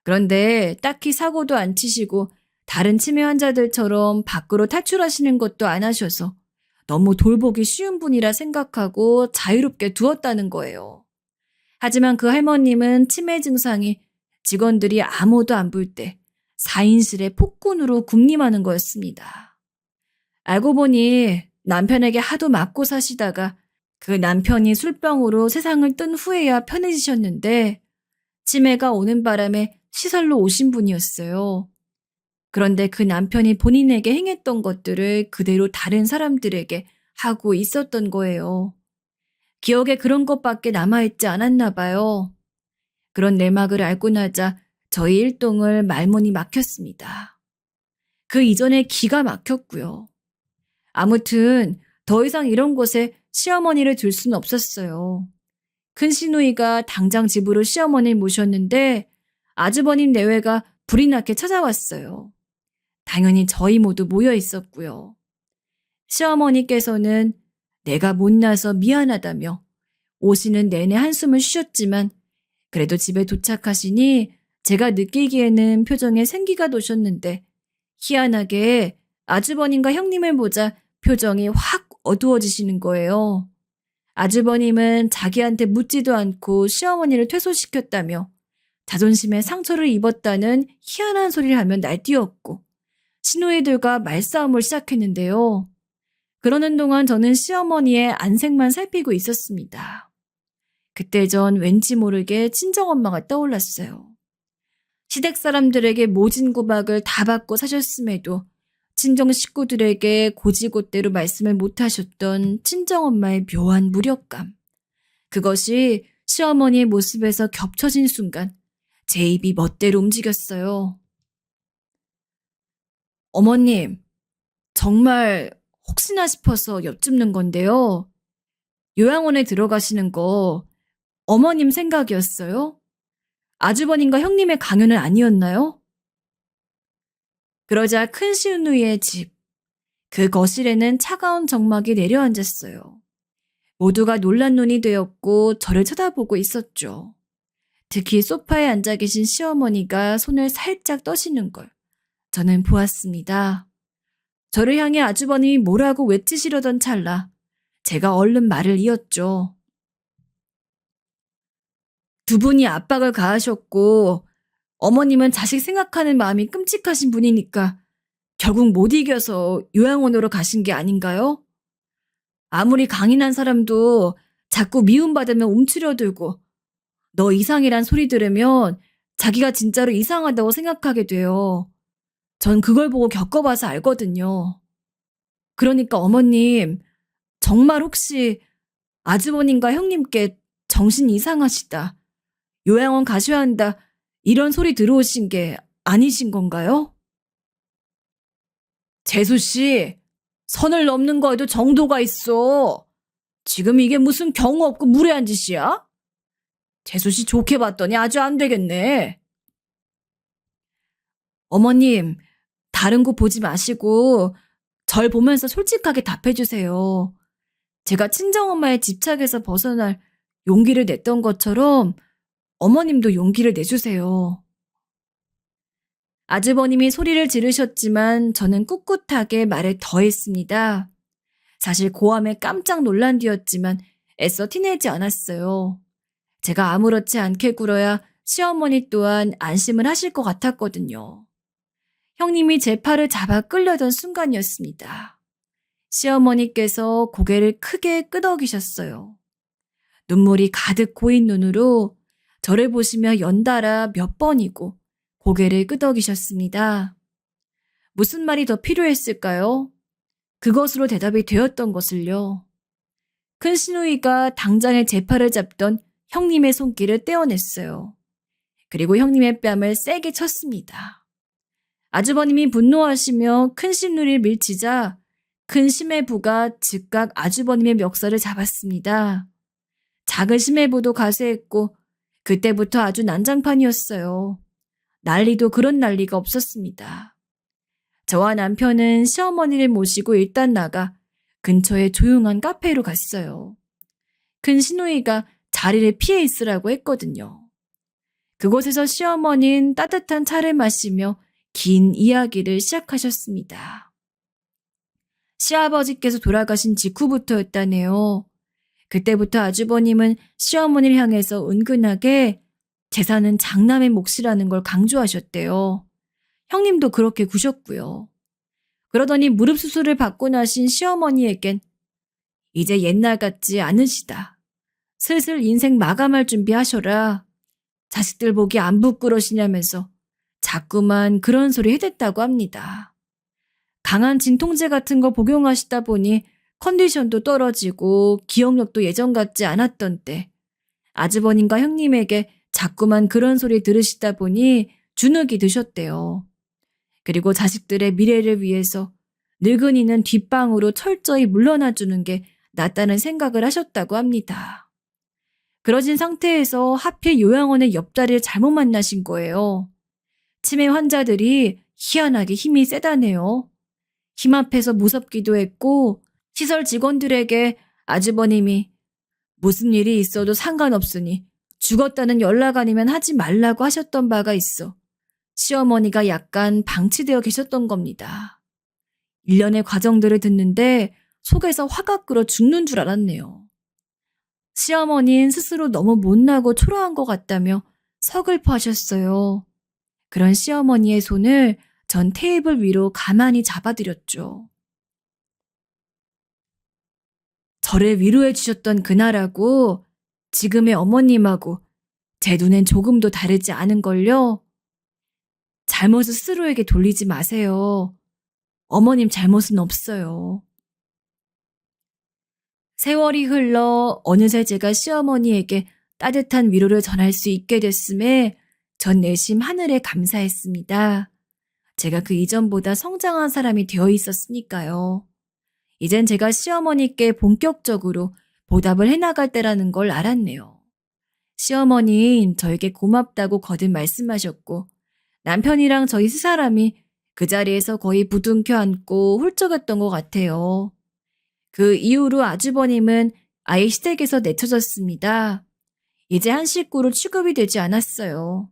그런데 딱히 사고도 안 치시고 다른 치매 환자들처럼 밖으로 탈출하시는 것도 안 하셔서 너무 돌보기 쉬운 분이라 생각하고 자유롭게 두었다는 거예요. 하지만 그 할머님은 치매 증상이 직원들이 아무도 안 볼 때 4인실에 폭군으로 군림하는 거였습니다. 알고 보니 남편에게 하도 맞고 사시다가 그 남편이 술병으로 세상을 뜬 후에야 편해지셨는데 치매가 오는 바람에 시설로 오신 분이었어요. 그런데 그 남편이 본인에게 행했던 것들을 그대로 다른 사람들에게 하고 있었던 거예요. 기억에 그런 것밖에 남아있지 않았나 봐요. 그런 내막을 알고 나자 저희 일동을 말문이 막혔습니다. 그 이전에 기가 막혔고요. 아무튼 더 이상 이런 곳에 시어머니를 둘 수는 없었어요. 큰 시누이가 당장 집으로 시어머니를 모셨는데 아주버님 내외가 불이 나게 찾아왔어요. 당연히 저희 모두 모여 있었고요. 시어머니께서는 내가 못나서 미안하다며 오시는 내내 한숨을 쉬셨지만 그래도 집에 도착하시니 제가 느끼기에는 표정에 생기가 도셨는데 희한하게 아주버님과 형님을 보자 표정이 확 어두워지시는 거예요. 아주버님은 자기한테 묻지도 않고 시어머니를 퇴소시켰다며 자존심에 상처를 입었다는 희한한 소리를 하며 날뛰었고 시누이들과 말싸움을 시작했는데요. 그러는 동안 저는 시어머니의 안색만 살피고 있었습니다. 그때 전 왠지 모르게 친정엄마가 떠올랐어요. 시댁 사람들에게 모진 구박을 다 받고 사셨음에도 친정 식구들에게 고지곳대로 말씀을 못하셨던 친정엄마의 묘한 무력감. 그것이 시어머니의 모습에서 겹쳐진 순간 제 입이 멋대로 움직였어요. 어머님, 정말 혹시나 싶어서 여쭙는 건데요. 요양원에 들어가시는 거 어머님 생각이었어요? 아주버님과 형님의 강요는 아니었나요? 그러자 큰 시누이의 집, 그 거실에는 차가운 정막이 내려앉았어요. 모두가 놀란 눈이 되었고 저를 쳐다보고 있었죠. 특히 소파에 앉아 계신 시어머니가 손을 살짝 떠시는 걸 저는 보았습니다. 저를 향해 아주버님이 뭐라고 외치시려던 찰나 제가 얼른 말을 이었죠. 두 분이 압박을 가하셨고 어머님은 자식 생각하는 마음이 끔찍하신 분이니까 결국 못 이겨서 요양원으로 가신 게 아닌가요? 아무리 강인한 사람도 자꾸 미움받으면 움츠려들고 너 이상이란 소리 들으면 자기가 진짜로 이상하다고 생각하게 돼요. 전 그걸 보고 겪어봐서 알거든요. 그러니까 어머님, 정말 혹시 아주버님과 형님께 정신이 이상하시다, 요양원 가셔야 한다. 이런 소리 들어오신 게 아니신 건가요? 재수 씨, 선을 넘는 거에도 정도가 있어. 지금 이게 무슨 경우 없고 무례한 짓이야? 재수 씨 좋게 봤더니 아주 안 되겠네. 어머님, 다른 곳 보지 마시고 절 보면서 솔직하게 답해주세요. 제가 친정엄마의 집착에서 벗어날 용기를 냈던 것처럼 어머님도 용기를 내주세요. 아주버님이 소리를 지르셨지만 저는 꿋꿋하게 말을 더했습니다. 사실 고함에 깜짝 놀란 뒤였지만 애써 티내지 않았어요. 제가 아무렇지 않게 굴어야 시어머니 또한 안심을 하실 것 같았거든요. 형님이 제 팔을 잡아 끌려던 순간이었습니다. 시어머니께서 고개를 크게 끄덕이셨어요. 눈물이 가득 고인 눈으로 저를 보시며 연달아 몇 번이고 고개를 끄덕이셨습니다. 무슨 말이 더 필요했을까요? 그것으로 대답이 되었던 것을요. 큰 시누이가 당장에 제 팔을 잡던 형님의 손길을 떼어냈어요. 그리고 형님의 뺨을 세게 쳤습니다. 아주버님이 분노하시며 큰 시누이를 밀치자 큰 심해부가 즉각 아주버님의 멱살을 잡았습니다. 작은 심해부도 가세했고 그때부터 아주 난장판이었어요. 난리도 그런 난리가 없었습니다. 저와 남편은 시어머니를 모시고 일단 나가 근처의 조용한 카페로 갔어요. 큰 시누이가 자리를 피해 있으라고 했거든요. 그곳에서 시어머니는 따뜻한 차를 마시며 긴 이야기를 시작하셨습니다. 시아버지께서 돌아가신 직후부터였다네요. 그때부터 아주버님은 시어머니를 향해서 은근하게 재산은 장남의 몫이라는 걸 강조하셨대요. 형님도 그렇게 구셨고요. 그러더니 무릎 수술을 받고 나신 시어머니에겐 이제 옛날 같지 않으시다. 슬슬 인생 마감할 준비하셔라. 자식들 보기 안 부끄러시냐면서 자꾸만 그런 소리 해댔다고 합니다. 강한 진통제 같은 거 복용하시다 보니 컨디션도 떨어지고 기억력도 예전 같지 않았던 때 아주버님과 형님에게 자꾸만 그런 소리 들으시다 보니 주눅이 드셨대요. 그리고 자식들의 미래를 위해서 늙은이는 뒷방으로 철저히 물러나 주는 게 낫다는 생각을 하셨다고 합니다. 그러진 상태에서 하필 요양원의 옆자리를 잘못 만나신 거예요. 치매 환자들이 희한하게 힘이 세다네요. 힘 앞에서 무섭기도 했고 시설 직원들에게 아주버님이 무슨 일이 있어도 상관없으니 죽었다는 연락 아니면 하지 말라고 하셨던 바가 있어 시어머니가 약간 방치되어 계셨던 겁니다. 일련의 과정들을 듣는데 속에서 화가 끓어 죽는 줄 알았네요. 시어머니는 스스로 너무 못나고 초라한 것 같다며 서글퍼 하셨어요. 그런 시어머니의 손을 전 테이블 위로 가만히 잡아드렸죠. 저를 위로해 주셨던 그날하고 지금의 어머님하고 제 눈엔 조금도 다르지 않은걸요. 잘못을 스스로에게 돌리지 마세요. 어머님 잘못은 없어요. 세월이 흘러 어느새 제가 시어머니에게 따뜻한 위로를 전할 수 있게 됐음에 전 내심 하늘에 감사했습니다. 제가 그 이전보다 성장한 사람이 되어 있었으니까요. 이젠 제가 시어머니께 본격적으로 보답을 해나갈 때라는 걸 알았네요. 시어머니는 저에게 고맙다고 거듭 말씀하셨고 남편이랑 저희 세 사람이 그 자리에서 거의 부둥켜 안고 훌쩍였던 것 같아요. 그 이후로 아주버님은 아예 시댁에서 내쳐졌습니다. 이제 한 식구로 취급이 되지 않았어요.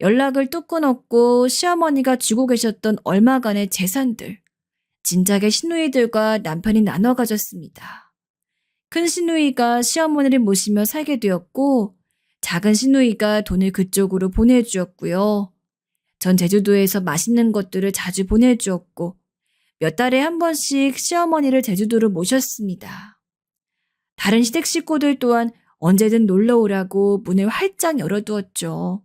연락을 뚝 끊었고 시어머니가 쥐고 계셨던 얼마간의 재산들, 진작에 시누이들과 남편이 나눠 가졌습니다. 큰 시누이가 시어머니를 모시며 살게 되었고 작은 시누이가 돈을 그쪽으로 보내주었고요. 전 제주도에서 맛있는 것들을 자주 보내주었고 몇 달에 한 번씩 시어머니를 제주도로 모셨습니다. 다른 시댁 식구들 또한 언제든 놀러 오라고 문을 활짝 열어두었죠.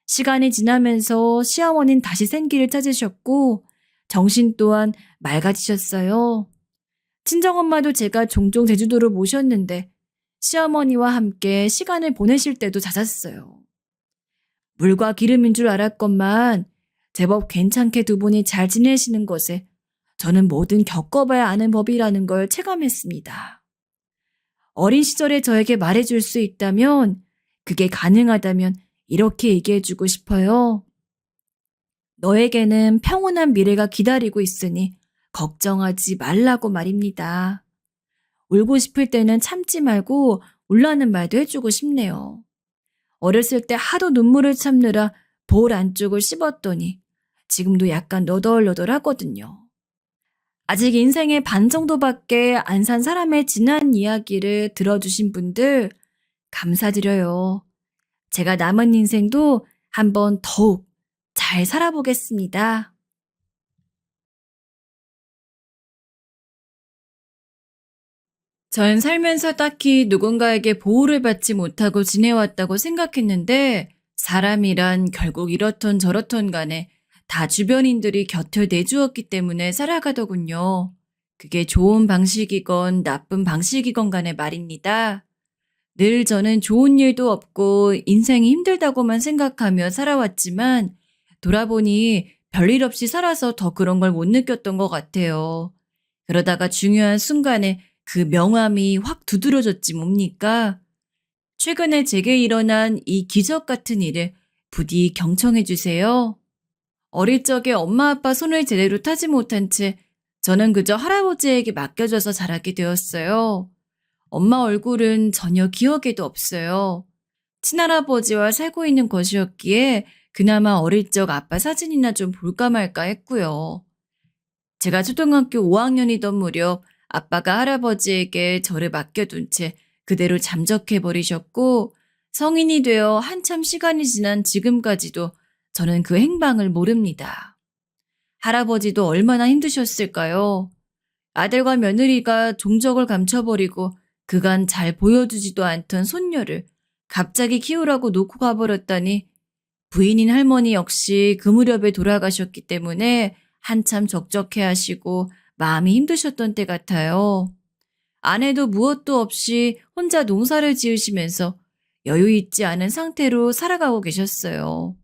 시간이 지나면서 시어머니는 다시 생기를 찾으셨고 정신 또한 맑아지셨어요. 친정엄마도 제가 종종 제주도로 모셨는데 시어머니와 함께 시간을 보내실 때도 잦았어요. 물과 기름인 줄 알았건만 제법 괜찮게 두 분이 잘 지내시는 것에 저는 뭐든 겪어봐야 아는 법이라는 걸 체감했습니다. 어린 시절에 저에게 말해줄 수 있다면, 그게 가능하다면 이렇게 얘기해주고 싶어요. 너에게는 평온한 미래가 기다리고 있으니 걱정하지 말라고 말입니다. 울고 싶을 때는 참지 말고 울라는 말도 해주고 싶네요. 어렸을 때 하도 눈물을 참느라 볼 안쪽을 씹었더니 지금도 약간 너덜너덜하거든요. 아직 인생의 반 정도밖에 안 산 사람의 지난 이야기를 들어주신 분들 감사드려요. 제가 남은 인생도 한번 더욱 잘 살아보겠습니다. 전 살면서 딱히 누군가에게 보호를 받지 못하고 지내왔다고 생각했는데 사람이란 결국 이렇던 저렇던 간에 다 주변인들이 곁을 내주었기 때문에 살아가더군요. 그게 좋은 방식이건 나쁜 방식이건 간에 말입니다. 늘 저는 좋은 일도 없고 인생이 힘들다고만 생각하며 살아왔지만 돌아보니 별일 없이 살아서 더 그런 걸 못 느꼈던 것 같아요. 그러다가 중요한 순간에 그 명암이 확 두드러졌지 뭡니까? 최근에 제게 일어난 이 기적 같은 일을 부디 경청해 주세요. 어릴 적에 엄마 아빠 손을 제대로 타지 못한 채 저는 그저 할아버지에게 맡겨져서 자라게 되었어요. 엄마 얼굴은 전혀 기억에도 없어요. 친할아버지와 살고 있는 것이었기에 그나마 어릴 적 아빠 사진이나 좀 볼까 말까 했고요. 제가 초등학교 5학년이던 무렵 아빠가 할아버지에게 저를 맡겨둔 채 그대로 잠적해버리셨고 성인이 되어 한참 시간이 지난 지금까지도 저는 그 행방을 모릅니다. 할아버지도 얼마나 힘드셨을까요? 아들과 며느리가 종적을 감춰버리고 그간 잘 보여주지도 않던 손녀를 갑자기 키우라고 놓고 가버렸다니 부인인 할머니 역시 그 무렵에 돌아가셨기 때문에 한참 적적해 하시고 마음이 힘드셨던 때 같아요. 아내도 무엇도 없이 혼자 농사를 지으시면서 여유 있지 않은 상태로 살아가고 계셨어요.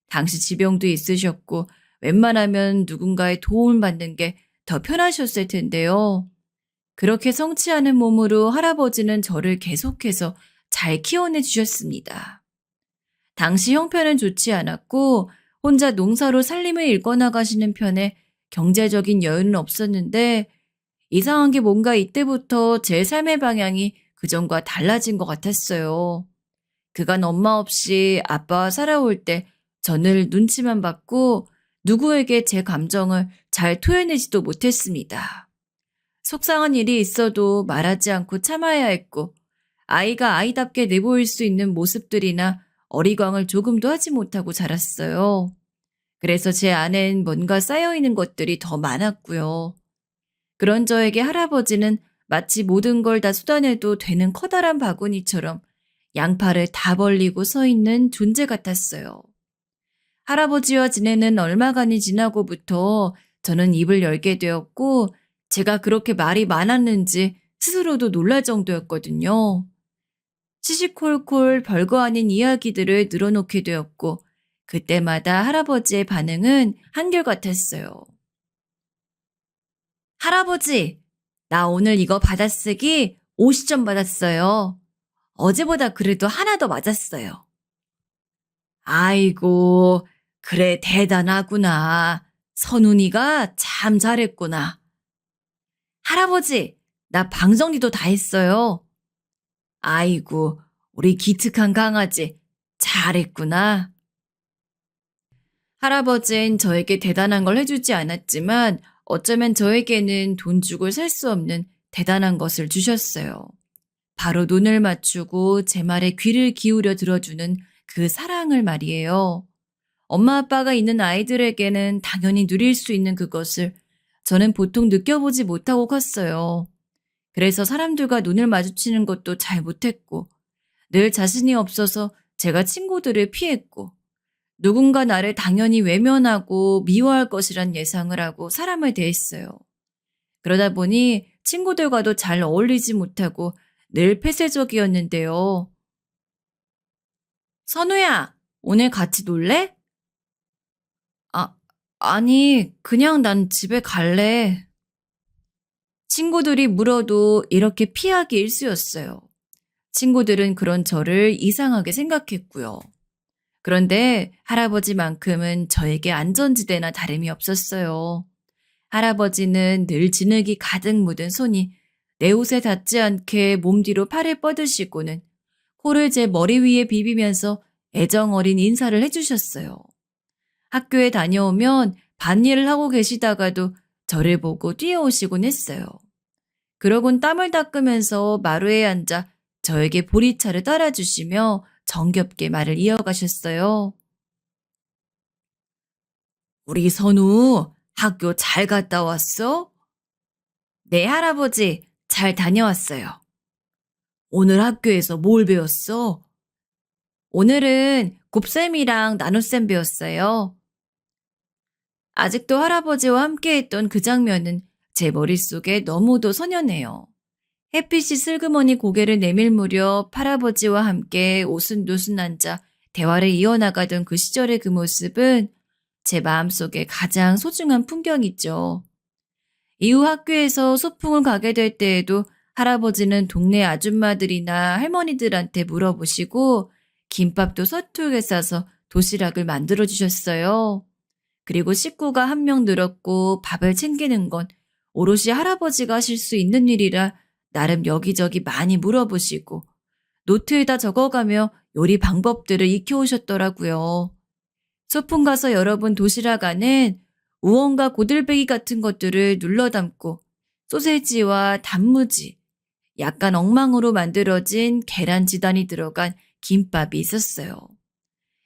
당시 지병도 있으셨고 웬만하면 누군가의 도움을 받는 게 더 편하셨을 텐데요. 그렇게 성치 않은 몸으로 할아버지는 저를 계속해서 잘 키워내 주셨습니다. 당시 형편은 좋지 않았고 혼자 농사로 살림을 일궈나가시는 편에 경제적인 여유는 없었는데 이상한 게 뭔가 이때부터 제 삶의 방향이 그전과 달라진 것 같았어요. 그간 엄마 없이 아빠와 살아올 때 저늘 눈치만 받고 누구에게 제 감정을 잘 토해내지도 못했습니다. 속상한 일이 있어도 말하지 않고 참아야 했고 아이가 아이답게 내보일 수 있는 모습들이나 어리광을 조금도 하지 못하고 자랐어요. 그래서 제 안엔 뭔가 쌓여있는 것들이 더 많았고요. 그런 저에게 할아버지는 마치 모든 걸 다 쏟아내도 되는 커다란 바구니처럼 양팔을 다 벌리고 서 있는 존재 같았어요. 할아버지와 지내는 얼마간이 지나고부터 저는 입을 열게 되었고 제가 그렇게 말이 많았는지 스스로도 놀랄 정도였거든요. 시시콜콜 별거 아닌 이야기들을 늘어놓게 되었고 그때마다 할아버지의 반응은 한결같았어요. 할아버지, 나 오늘 이거 받아쓰기 50점 받았어요. 어제보다 그래도 하나 더 맞았어요. 아이고, 그래 대단하구나. 선훈이가 참 잘했구나. 할아버지, 나 방정리도 다 했어요. 아이고, 우리 기특한 강아지 잘했구나. 할아버진 저에게 대단한 걸 해주지 않았지만 어쩌면 저에게는 돈 주고 살 수 없는 대단한 것을 주셨어요. 바로 눈을 맞추고 제 말에 귀를 기울여 들어주는 그 사랑을 말이에요. 엄마 아빠가 있는 아이들에게는 당연히 누릴 수 있는 그것을 저는 보통 느껴보지 못하고 컸어요. 그래서 사람들과 눈을 마주치는 것도 잘 못했고 늘 자신이 없어서 제가 친구들을 피했고 누군가 나를 당연히 외면하고 미워할 것이란 예상을 하고 사람을 대했어요. 그러다 보니 친구들과도 잘 어울리지 못하고 늘 폐쇄적이었는데요. 선우야, 오늘 같이 놀래? 아, 아니, 그냥 난 집에 갈래. 친구들이 물어도 이렇게 피하기 일쑤였어요. 친구들은 그런 저를 이상하게 생각했고요. 그런데 할아버지만큼은 저에게 안전지대나 다름이 없었어요. 할아버지는 늘 진흙이 가득 묻은 손이 내 옷에 닿지 않게 몸 뒤로 팔을 뻗으시고는 코를 제 머리 위에 비비면서 애정 어린 인사를 해주셨어요. 학교에 다녀오면 밭일을 하고 계시다가도 저를 보고 뛰어오시곤 했어요. 그러곤 땀을 닦으면서 마루에 앉아 저에게 보리차를 따라주시며 정겹게 말을 이어가셨어요. 우리 선우 학교 잘 갔다 왔어? 네, 할아버지. 잘 다녀왔어요. 오늘 학교에서 뭘 배웠어? 오늘은 곱셈이랑 나눗셈 배웠어요. 아직도 할아버지와 함께했던 그 장면은 제 머릿속에 너무도 선연해요. 햇빛이 슬그머니 고개를 내밀 무렵 할아버지와 함께 오순도순 앉아 대화를 이어나가던 그 시절의 그 모습은 제 마음속에 가장 소중한 풍경이죠. 이후 학교에서 소풍을 가게 될 때에도 할아버지는 동네 아줌마들이나 할머니들한테 물어보시고 김밥도 서툴게 싸서 도시락을 만들어 주셨어요. 그리고 식구가 한 명 늘었고 밥을 챙기는 건 오롯이 할아버지가 하실 수 있는 일이라 나름 여기저기 많이 물어보시고 노트에다 적어가며 요리 방법들을 익혀오셨더라고요. 소풍 가서 여러분 도시락 안엔 우엉과 고들배기 같은 것들을 눌러 담고 소세지와 단무지, 약간 엉망으로 만들어진 계란 지단이 들어간 김밥이 있었어요.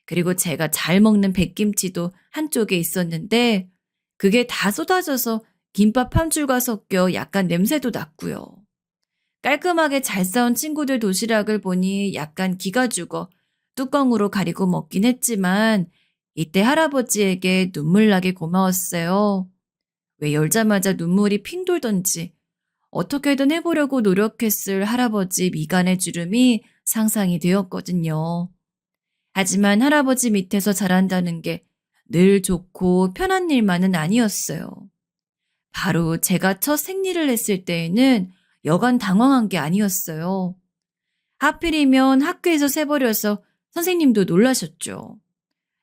그리고 제가 잘 먹는 백김치도 한쪽에 있었는데 그게 다 쏟아져서 김밥 한 줄과 섞여 약간 냄새도 났고요. 깔끔하게 잘 싸운 친구들 도시락을 보니 약간 기가 죽어 뚜껑으로 가리고 먹긴 했지만 이때 할아버지에게 눈물 나게 고마웠어요. 왜 열자마자 눈물이 핑 돌던지 어떻게든 해보려고 노력했을 할아버지 미간의 주름이 상상이 되었거든요. 하지만 할아버지 밑에서 자란다는 게 늘 좋고 편한 일만은 아니었어요. 바로 제가 첫 생리를 했을 때에는 여간 당황한 게 아니었어요. 하필이면 학교에서 새버려서 선생님도 놀라셨죠.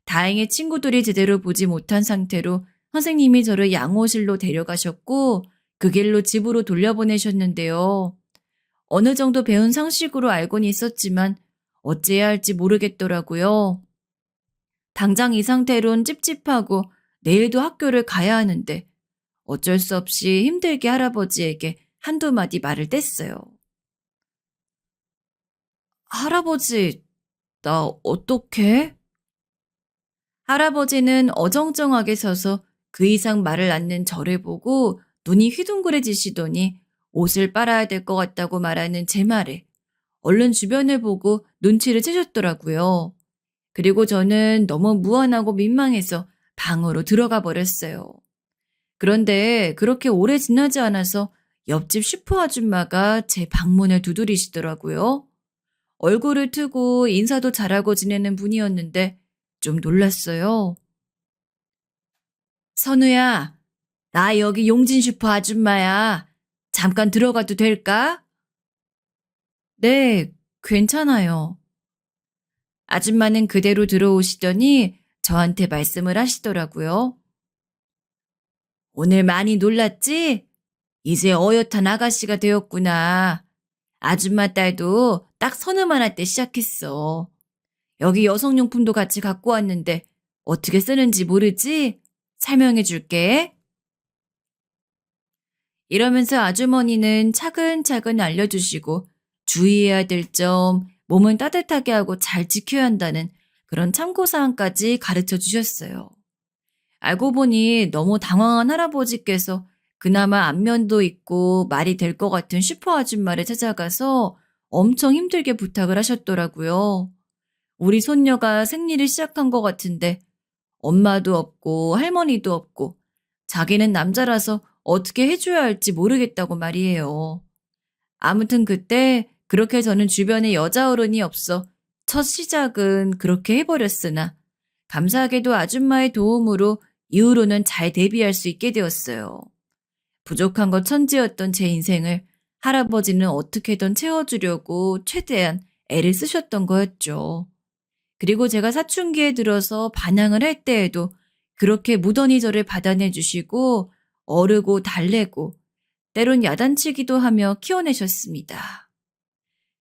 다행히 친구들이 제대로 보지 못한 상태로 선생님이 저를 양호실로 데려가셨고 그 길로 집으로 돌려보내셨는데요. 어느 정도 배운 상식으로 알고는 있었지만 어찌해야 할지 모르겠더라고요. 당장 이 상태론 찝찝하고 내일도 학교를 가야 하는데 어쩔 수 없이 힘들게 할아버지에게 한두 마디 말을 뗐어요. 할아버지, 나 어떡해? 할아버지는 어정쩡하게 서서 그 이상 말을 않는 저를 보고 눈이 휘둥그레지시더니 옷을 빨아야 될 것 같다고 말하는 제 말에 얼른 주변을 보고 눈치를 채셨더라고요. 그리고 저는 너무 무안하고 민망해서 방으로 들어가 버렸어요. 그런데 그렇게 오래 지나지 않아서 옆집 슈퍼 아줌마가 제 방문을 두드리시더라고요. 얼굴을 트고 인사도 잘하고 지내는 분이었는데 좀 놀랐어요. 선우야, 나 여기 용진 슈퍼 아줌마야. 잠깐 들어가도 될까? 네, 괜찮아요. 아줌마는 그대로 들어오시더니 저한테 말씀을 하시더라고요. 오늘 많이 놀랐지? 이제 어엿한 아가씨가 되었구나. 아줌마 딸도 딱 서너만 할 때 시작했어. 여기 여성용품도 같이 갖고 왔는데 어떻게 쓰는지 모르지? 설명해 줄게. 이러면서 아주머니는 차근차근 알려주시고 주의해야 될 점, 몸은 따뜻하게 하고 잘 지켜야 한다는 그런 참고사항까지 가르쳐 주셨어요. 알고 보니 너무 당황한 할아버지께서 그나마 안면도 있고 말이 될 것 같은 슈퍼 아줌마를 찾아가서 엄청 힘들게 부탁을 하셨더라고요. 우리 손녀가 생리를 시작한 것 같은데 엄마도 없고 할머니도 없고 자기는 남자라서 어떻게 해줘야 할지 모르겠다고 말이에요. 아무튼 그때 그렇게 저는 주변에 여자 어른이 없어 첫 시작은 그렇게 해버렸으나 감사하게도 아줌마의 도움으로 이후로는 잘 대비할 수 있게 되었어요. 부족한 것 천지였던 제 인생을 할아버지는 어떻게든 채워주려고 최대한 애를 쓰셨던 거였죠. 그리고 제가 사춘기에 들어서 반항을 할 때에도 그렇게 무던히 저를 받아내 주시고 어르고 달래고 때론 야단치기도 하며 키워내셨습니다.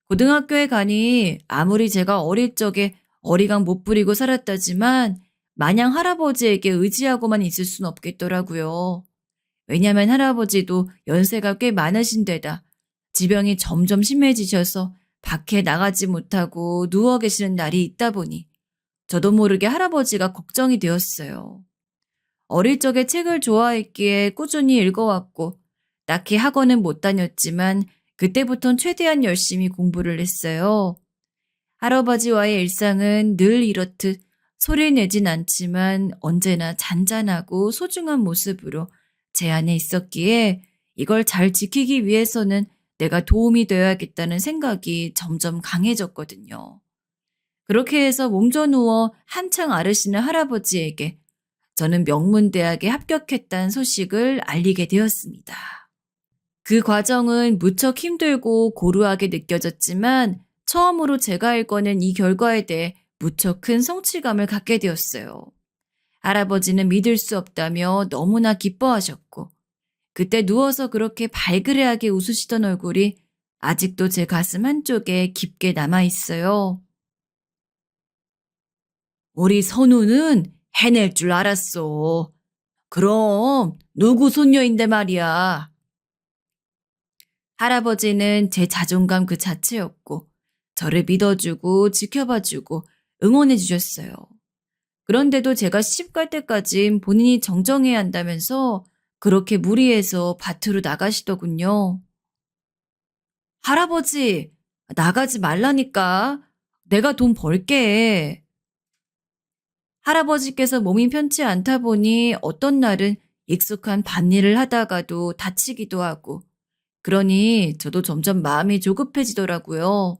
고등학교에 가니 아무리 제가 어릴 적에 어리광 못 부리고 살았다지만 마냥 할아버지에게 의지하고만 있을 순 없겠더라고요. 왜냐면 할아버지도 연세가 꽤 많으신 데다 지병이 점점 심해지셔서 밖에 나가지 못하고 누워 계시는 날이 있다 보니 저도 모르게 할아버지가 걱정이 되었어요. 어릴 적에 책을 좋아했기에 꾸준히 읽어왔고 딱히 학원은 못 다녔지만 그때부턴 최대한 열심히 공부를 했어요. 할아버지와의 일상은 늘 이렇듯 소리를 내진 않지만 언제나 잔잔하고 소중한 모습으로 제 안에 있었기에 이걸 잘 지키기 위해서는 내가 도움이 되어야겠다는 생각이 점점 강해졌거든요. 그렇게 해서 몸져 누워 한창 앓으시는 할아버지에게 저는 명문대학에 합격했다는 소식을 알리게 되었습니다. 그 과정은 무척 힘들고 고루하게 느껴졌지만 처음으로 제가 읽어낸 이 결과에 대해 무척 큰 성취감을 갖게 되었어요. 할아버지는 믿을 수 없다며 너무나 기뻐하셨고 그때 누워서 그렇게 발그레하게 웃으시던 얼굴이 아직도 제 가슴 한쪽에 깊게 남아있어요. 우리 선우는 해낼 줄 알았어. 그럼 누구 손녀인데 말이야. 할아버지는 제 자존감 그 자체였고 저를 믿어주고 지켜봐주고 응원해 주셨어요. 그런데도 제가 시집갈 때까진 본인이 정정해야 한다면서 그렇게 무리해서 밭으로 나가시더군요. 할아버지, 나가지 말라니까. 내가 돈 벌게. 할아버지께서 몸이 편치 않다 보니 어떤 날은 익숙한 밭일을 하다가도 다치기도 하고 그러니 저도 점점 마음이 조급해지더라고요.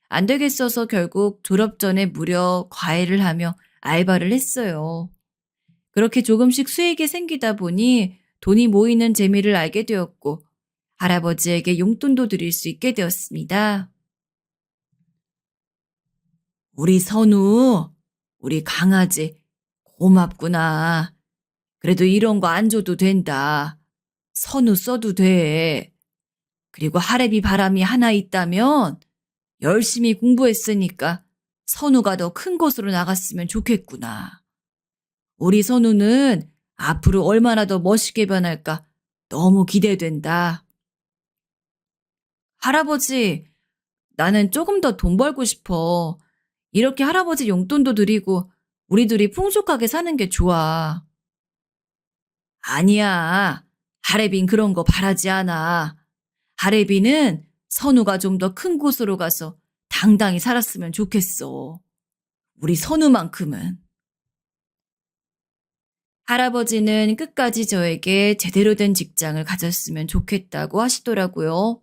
안 되겠어서 결국 졸업 전에 무려 과외를 하며 알바를 했어요. 그렇게 조금씩 수익이 생기다 보니 돈이 모이는 재미를 알게 되었고 할아버지에게 용돈도 드릴 수 있게 되었습니다. 우리 선우, 우리 강아지 고맙구나. 그래도 이런 거 안 줘도 된다. 선우 써도 돼. 그리고 하래비 바람이 하나 있다면 열심히 공부했으니까 선우가 더 큰 곳으로 나갔으면 좋겠구나. 우리 선우는 앞으로 얼마나 더 멋있게 변할까 너무 기대된다. 할아버지, 나는 조금 더 돈 벌고 싶어. 이렇게 할아버지 용돈도 드리고 우리 둘이 풍족하게 사는 게 좋아. 아니야. 하래빈 그런 거 바라지 않아. 하래빈은 선우가 좀 더 큰 곳으로 가서 당당히 살았으면 좋겠어. 우리 선우만큼은. 할아버지는 끝까지 저에게 제대로 된 직장을 가졌으면 좋겠다고 하시더라고요.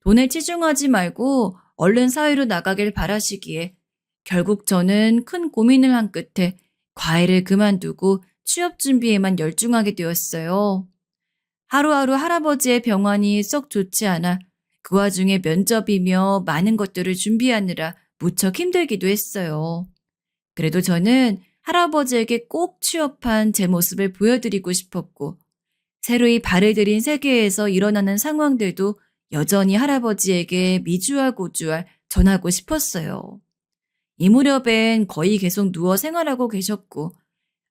돈에 치중하지 말고 얼른 사회로 나가길 바라시기에 결국 저는 큰 고민을 한 끝에 과외를 그만두고 취업 준비에만 열중하게 되었어요. 하루하루 할아버지의 병환이 썩 좋지 않아 그 와중에 면접이며 많은 것들을 준비하느라 무척 힘들기도 했어요. 그래도 저는 할아버지에게 꼭 취업한 제 모습을 보여드리고 싶었고 새로이 발을 들인 세계에서 일어나는 상황들도 여전히 할아버지에게 미주알고주알 전하고 싶었어요. 이 무렵엔 거의 계속 누워 생활하고 계셨고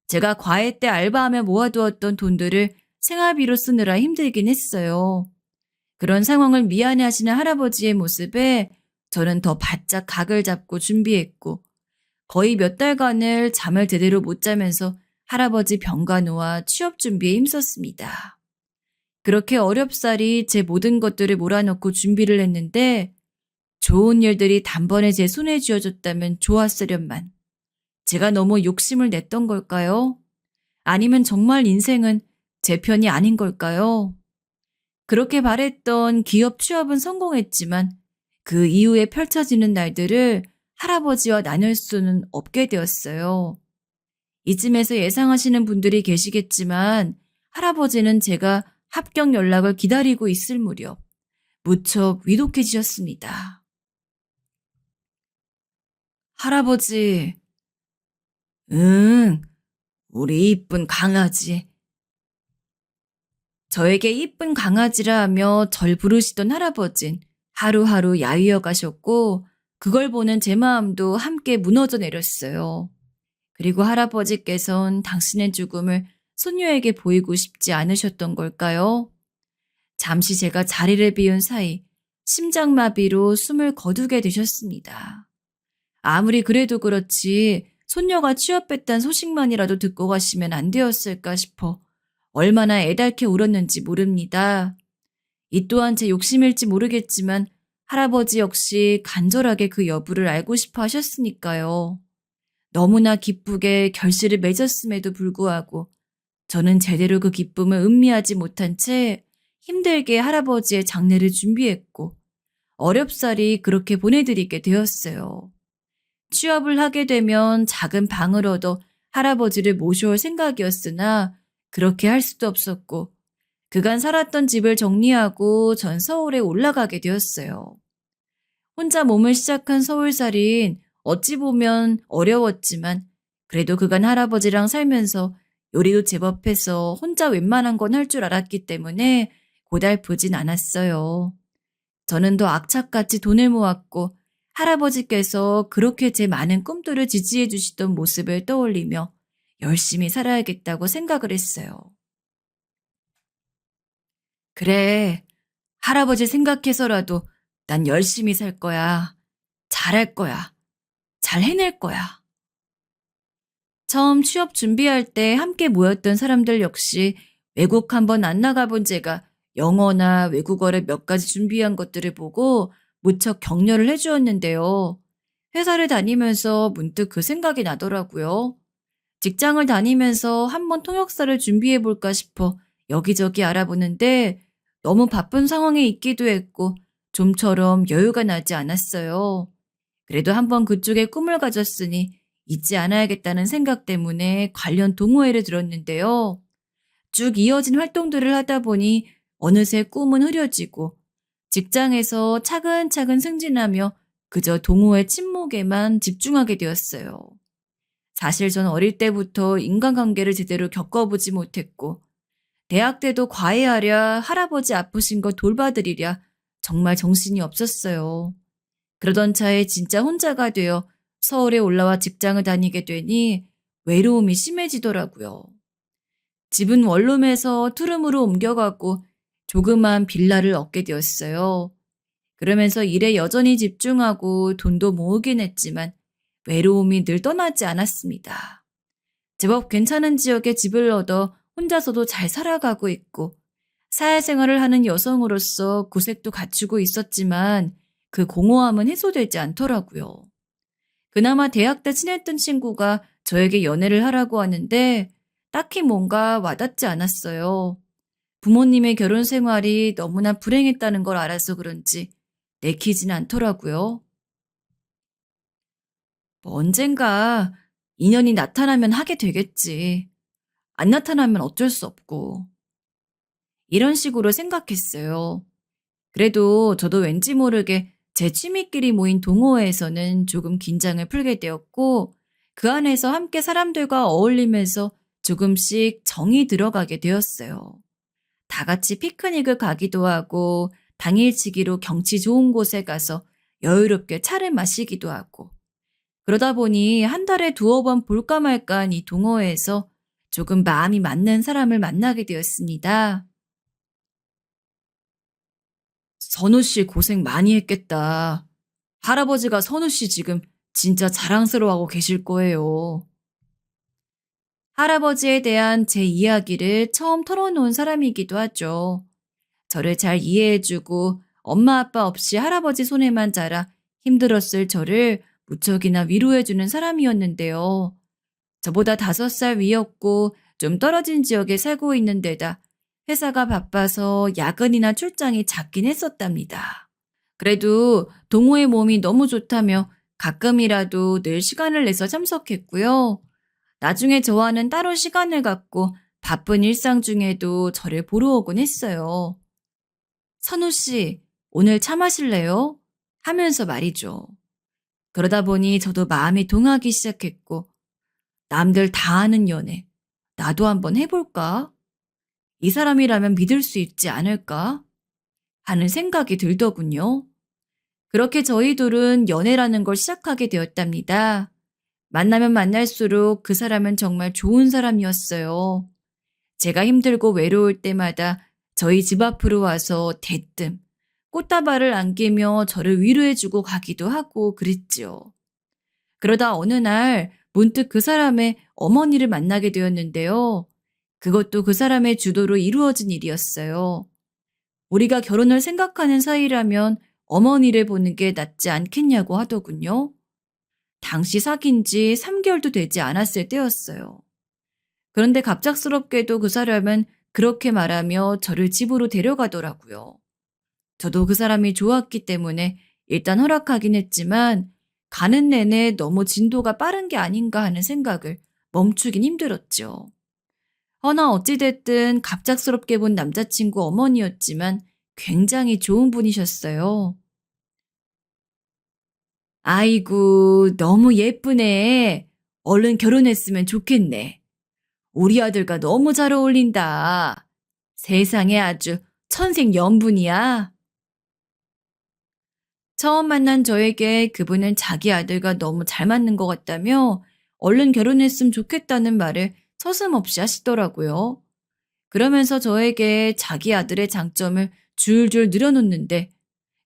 제가 과외 때 알바하며 모아두었던 돈들을 생활비로 쓰느라 힘들긴 했어요. 그런 상황을 미안해하시는 할아버지의 모습에 저는 더 바짝 각을 잡고 준비했고 거의 몇 달간을 잠을 제대로 못 자면서 할아버지 병간호와 취업 준비에 힘썼습니다. 그렇게 어렵사리 제 모든 것들을 몰아넣고 준비를 했는데 좋은 일들이 단번에 제 손에 쥐어졌다면 좋았으련만 제가 너무 욕심을 냈던 걸까요? 아니면 정말 인생은 제 편이 아닌 걸까요? 그렇게 바랬던 기업 취업은 성공했지만 그 이후에 펼쳐지는 날들을 할아버지와 나눌 수는 없게 되었어요. 이쯤에서 예상하시는 분들이 계시겠지만 할아버지는 제가 합격 연락을 기다리고 있을 무렵 무척 위독해지셨습니다. 할아버지, 응, 우리 이쁜 강아지. 저에게 이쁜 강아지라 하며 절 부르시던 할아버진 하루하루 야위어 가셨고 그걸 보는 제 마음도 함께 무너져 내렸어요. 그리고 할아버지께선 당신의 죽음을 손녀에게 보이고 싶지 않으셨던 걸까요? 잠시 제가 자리를 비운 사이 심장마비로 숨을 거두게 되셨습니다. 아무리 그래도 그렇지 손녀가 취업했다는 소식만이라도 듣고 가시면 안 되었을까 싶어 얼마나 애달게 울었는지 모릅니다. 이 또한 제 욕심일지 모르겠지만 할아버지 역시 간절하게 그 여부를 알고 싶어 하셨으니까요. 너무나 기쁘게 결실을 맺었음에도 불구하고 저는 제대로 그 기쁨을 음미하지 못한 채 힘들게 할아버지의 장례를 준비했고 어렵사리 그렇게 보내드리게 되었어요. 취업을 하게 되면 작은 방을 얻어 할아버지를 모셔올 생각이었으나 그렇게 할 수도 없었고 그간 살았던 집을 정리하고 전 서울에 올라가게 되었어요. 혼자 몸을 시작한 서울살이는 어찌 보면 어려웠지만 그래도 그간 할아버지랑 살면서 요리도 제법 해서 혼자 웬만한 건 할 줄 알았기 때문에 고달프진 않았어요. 저는 더 악착같이 돈을 모았고 할아버지께서 그렇게 제 많은 꿈들을 지지해 주시던 모습을 떠올리며 열심히 살아야겠다고 생각을 했어요. 그래, 할아버지 생각해서라도 난 열심히 살 거야. 잘할 거야. 잘 해낼 거야. 처음 취업 준비할 때 함께 모였던 사람들 역시 외국 한번 안 나가본 제가 영어나 외국어를 몇 가지 준비한 것들을 보고 무척 격려를 해주었는데요. 회사를 다니면서 문득 그 생각이 나더라고요. 직장을 다니면서 한번 통역사를 준비해 볼까 싶어 여기저기 알아보는데 너무 바쁜 상황에 있기도 했고 좀처럼 여유가 나지 않았어요. 그래도 한번 그쪽에 꿈을 가졌으니 잊지 않아야겠다는 생각 때문에 관련 동호회를 들었는데요. 쭉 이어진 활동들을 하다 보니 어느새 꿈은 흐려지고 직장에서 차근차근 승진하며 그저 동호회 친목에만 집중하게 되었어요. 사실 전 어릴 때부터 인간관계를 제대로 겪어보지 못했고 대학 때도 과외하랴 할아버지 아프신 거 돌봐드리랴 정말 정신이 없었어요. 그러던 차에 진짜 혼자가 되어 서울에 올라와 직장을 다니게 되니 외로움이 심해지더라고요. 집은 원룸에서 투룸으로 옮겨가고 조그만 빌라를 얻게 되었어요. 그러면서 일에 여전히 집중하고 돈도 모으긴 했지만 외로움이 늘 떠나지 않았습니다. 제법 괜찮은 지역에 집을 얻어 혼자서도 잘 살아가고 있고 사회생활을 하는 여성으로서 구색도 갖추고 있었지만 그 공허함은 해소되지 않더라고요. 그나마 대학 때 친했던 친구가 저에게 연애를 하라고 하는데 딱히 뭔가 와닿지 않았어요. 부모님의 결혼 생활이 너무나 불행했다는 걸 알아서 그런지 내키진 않더라고요. 뭐 언젠가 인연이 나타나면 하게 되겠지. 안 나타나면 어쩔 수 없고. 이런 식으로 생각했어요. 그래도 저도 왠지 모르게 제 취미끼리 모인 동호회에서는 조금 긴장을 풀게 되었고 그 안에서 함께 사람들과 어울리면서 조금씩 정이 들어가게 되었어요. 다 같이 피크닉을 가기도 하고 당일치기로 경치 좋은 곳에 가서 여유롭게 차를 마시기도 하고 그러다 보니 한 달에 두어 번 볼까 말까한 이 동호회에서 조금 마음이 맞는 사람을 만나게 되었습니다. 선우 씨 고생 많이 했겠다. 할아버지가 선우 씨 지금 진짜 자랑스러워하고 계실 거예요. 할아버지에 대한 제 이야기를 처음 털어놓은 사람이기도 하죠. 저를 잘 이해해주고 엄마 아빠 없이 할아버지 손에만 자라 힘들었을 저를 무척이나 위로해주는 사람이었는데요. 저보다 5살 위였고 좀 떨어진 지역에 살고 있는 데다 회사가 바빠서 야근이나 출장이 잦긴 했었답니다. 그래도 동호회 몸이 너무 좋다며 가끔이라도 늘 시간을 내서 참석했고요. 나중에 저와는 따로 시간을 갖고 바쁜 일상 중에도 저를 보러 오곤 했어요. 선우 씨, 오늘 차 마실래요? 하면서 말이죠. 그러다 보니 저도 마음이 동하기 시작했고, 남들 다 하는 연애, 나도 한번 해볼까? 이 사람이라면 믿을 수 있지 않을까? 하는 생각이 들더군요. 그렇게 저희 둘은 연애라는 걸 시작하게 되었답니다. 만나면 만날수록 그 사람은 정말 좋은 사람이었어요. 제가 힘들고 외로울 때마다 저희 집 앞으로 와서 대뜸 꽃다발을 안기며 저를 위로해주고 가기도 하고 그랬지요. 그러다 어느 날 문득 그 사람의 어머니를 만나게 되었는데요. 그것도 그 사람의 주도로 이루어진 일이었어요. 우리가 결혼을 생각하는 사이라면 어머니를 보는 게 낫지 않겠냐고 하더군요. 당시 사귄 지 3개월도 되지 않았을 때였어요. 그런데 갑작스럽게도 그 사람은 그렇게 말하며 저를 집으로 데려가더라고요. 저도 그 사람이 좋았기 때문에 일단 허락하긴 했지만 가는 내내 너무 진도가 빠른 게 아닌가 하는 생각을 멈추긴 힘들었죠. 허나 어찌됐든 갑작스럽게 본 남자친구 어머니였지만 굉장히 좋은 분이셨어요. 아이고, 너무 예쁘네. 얼른 결혼했으면 좋겠네. 우리 아들과 너무 잘 어울린다. 세상에 아주 천생연분이야. 처음 만난 저에게 그분은 자기 아들과 너무 잘 맞는 것 같다며 얼른 결혼했으면 좋겠다는 말을 서슴없이 하시더라고요. 그러면서 저에게 자기 아들의 장점을 줄줄 늘어놓는데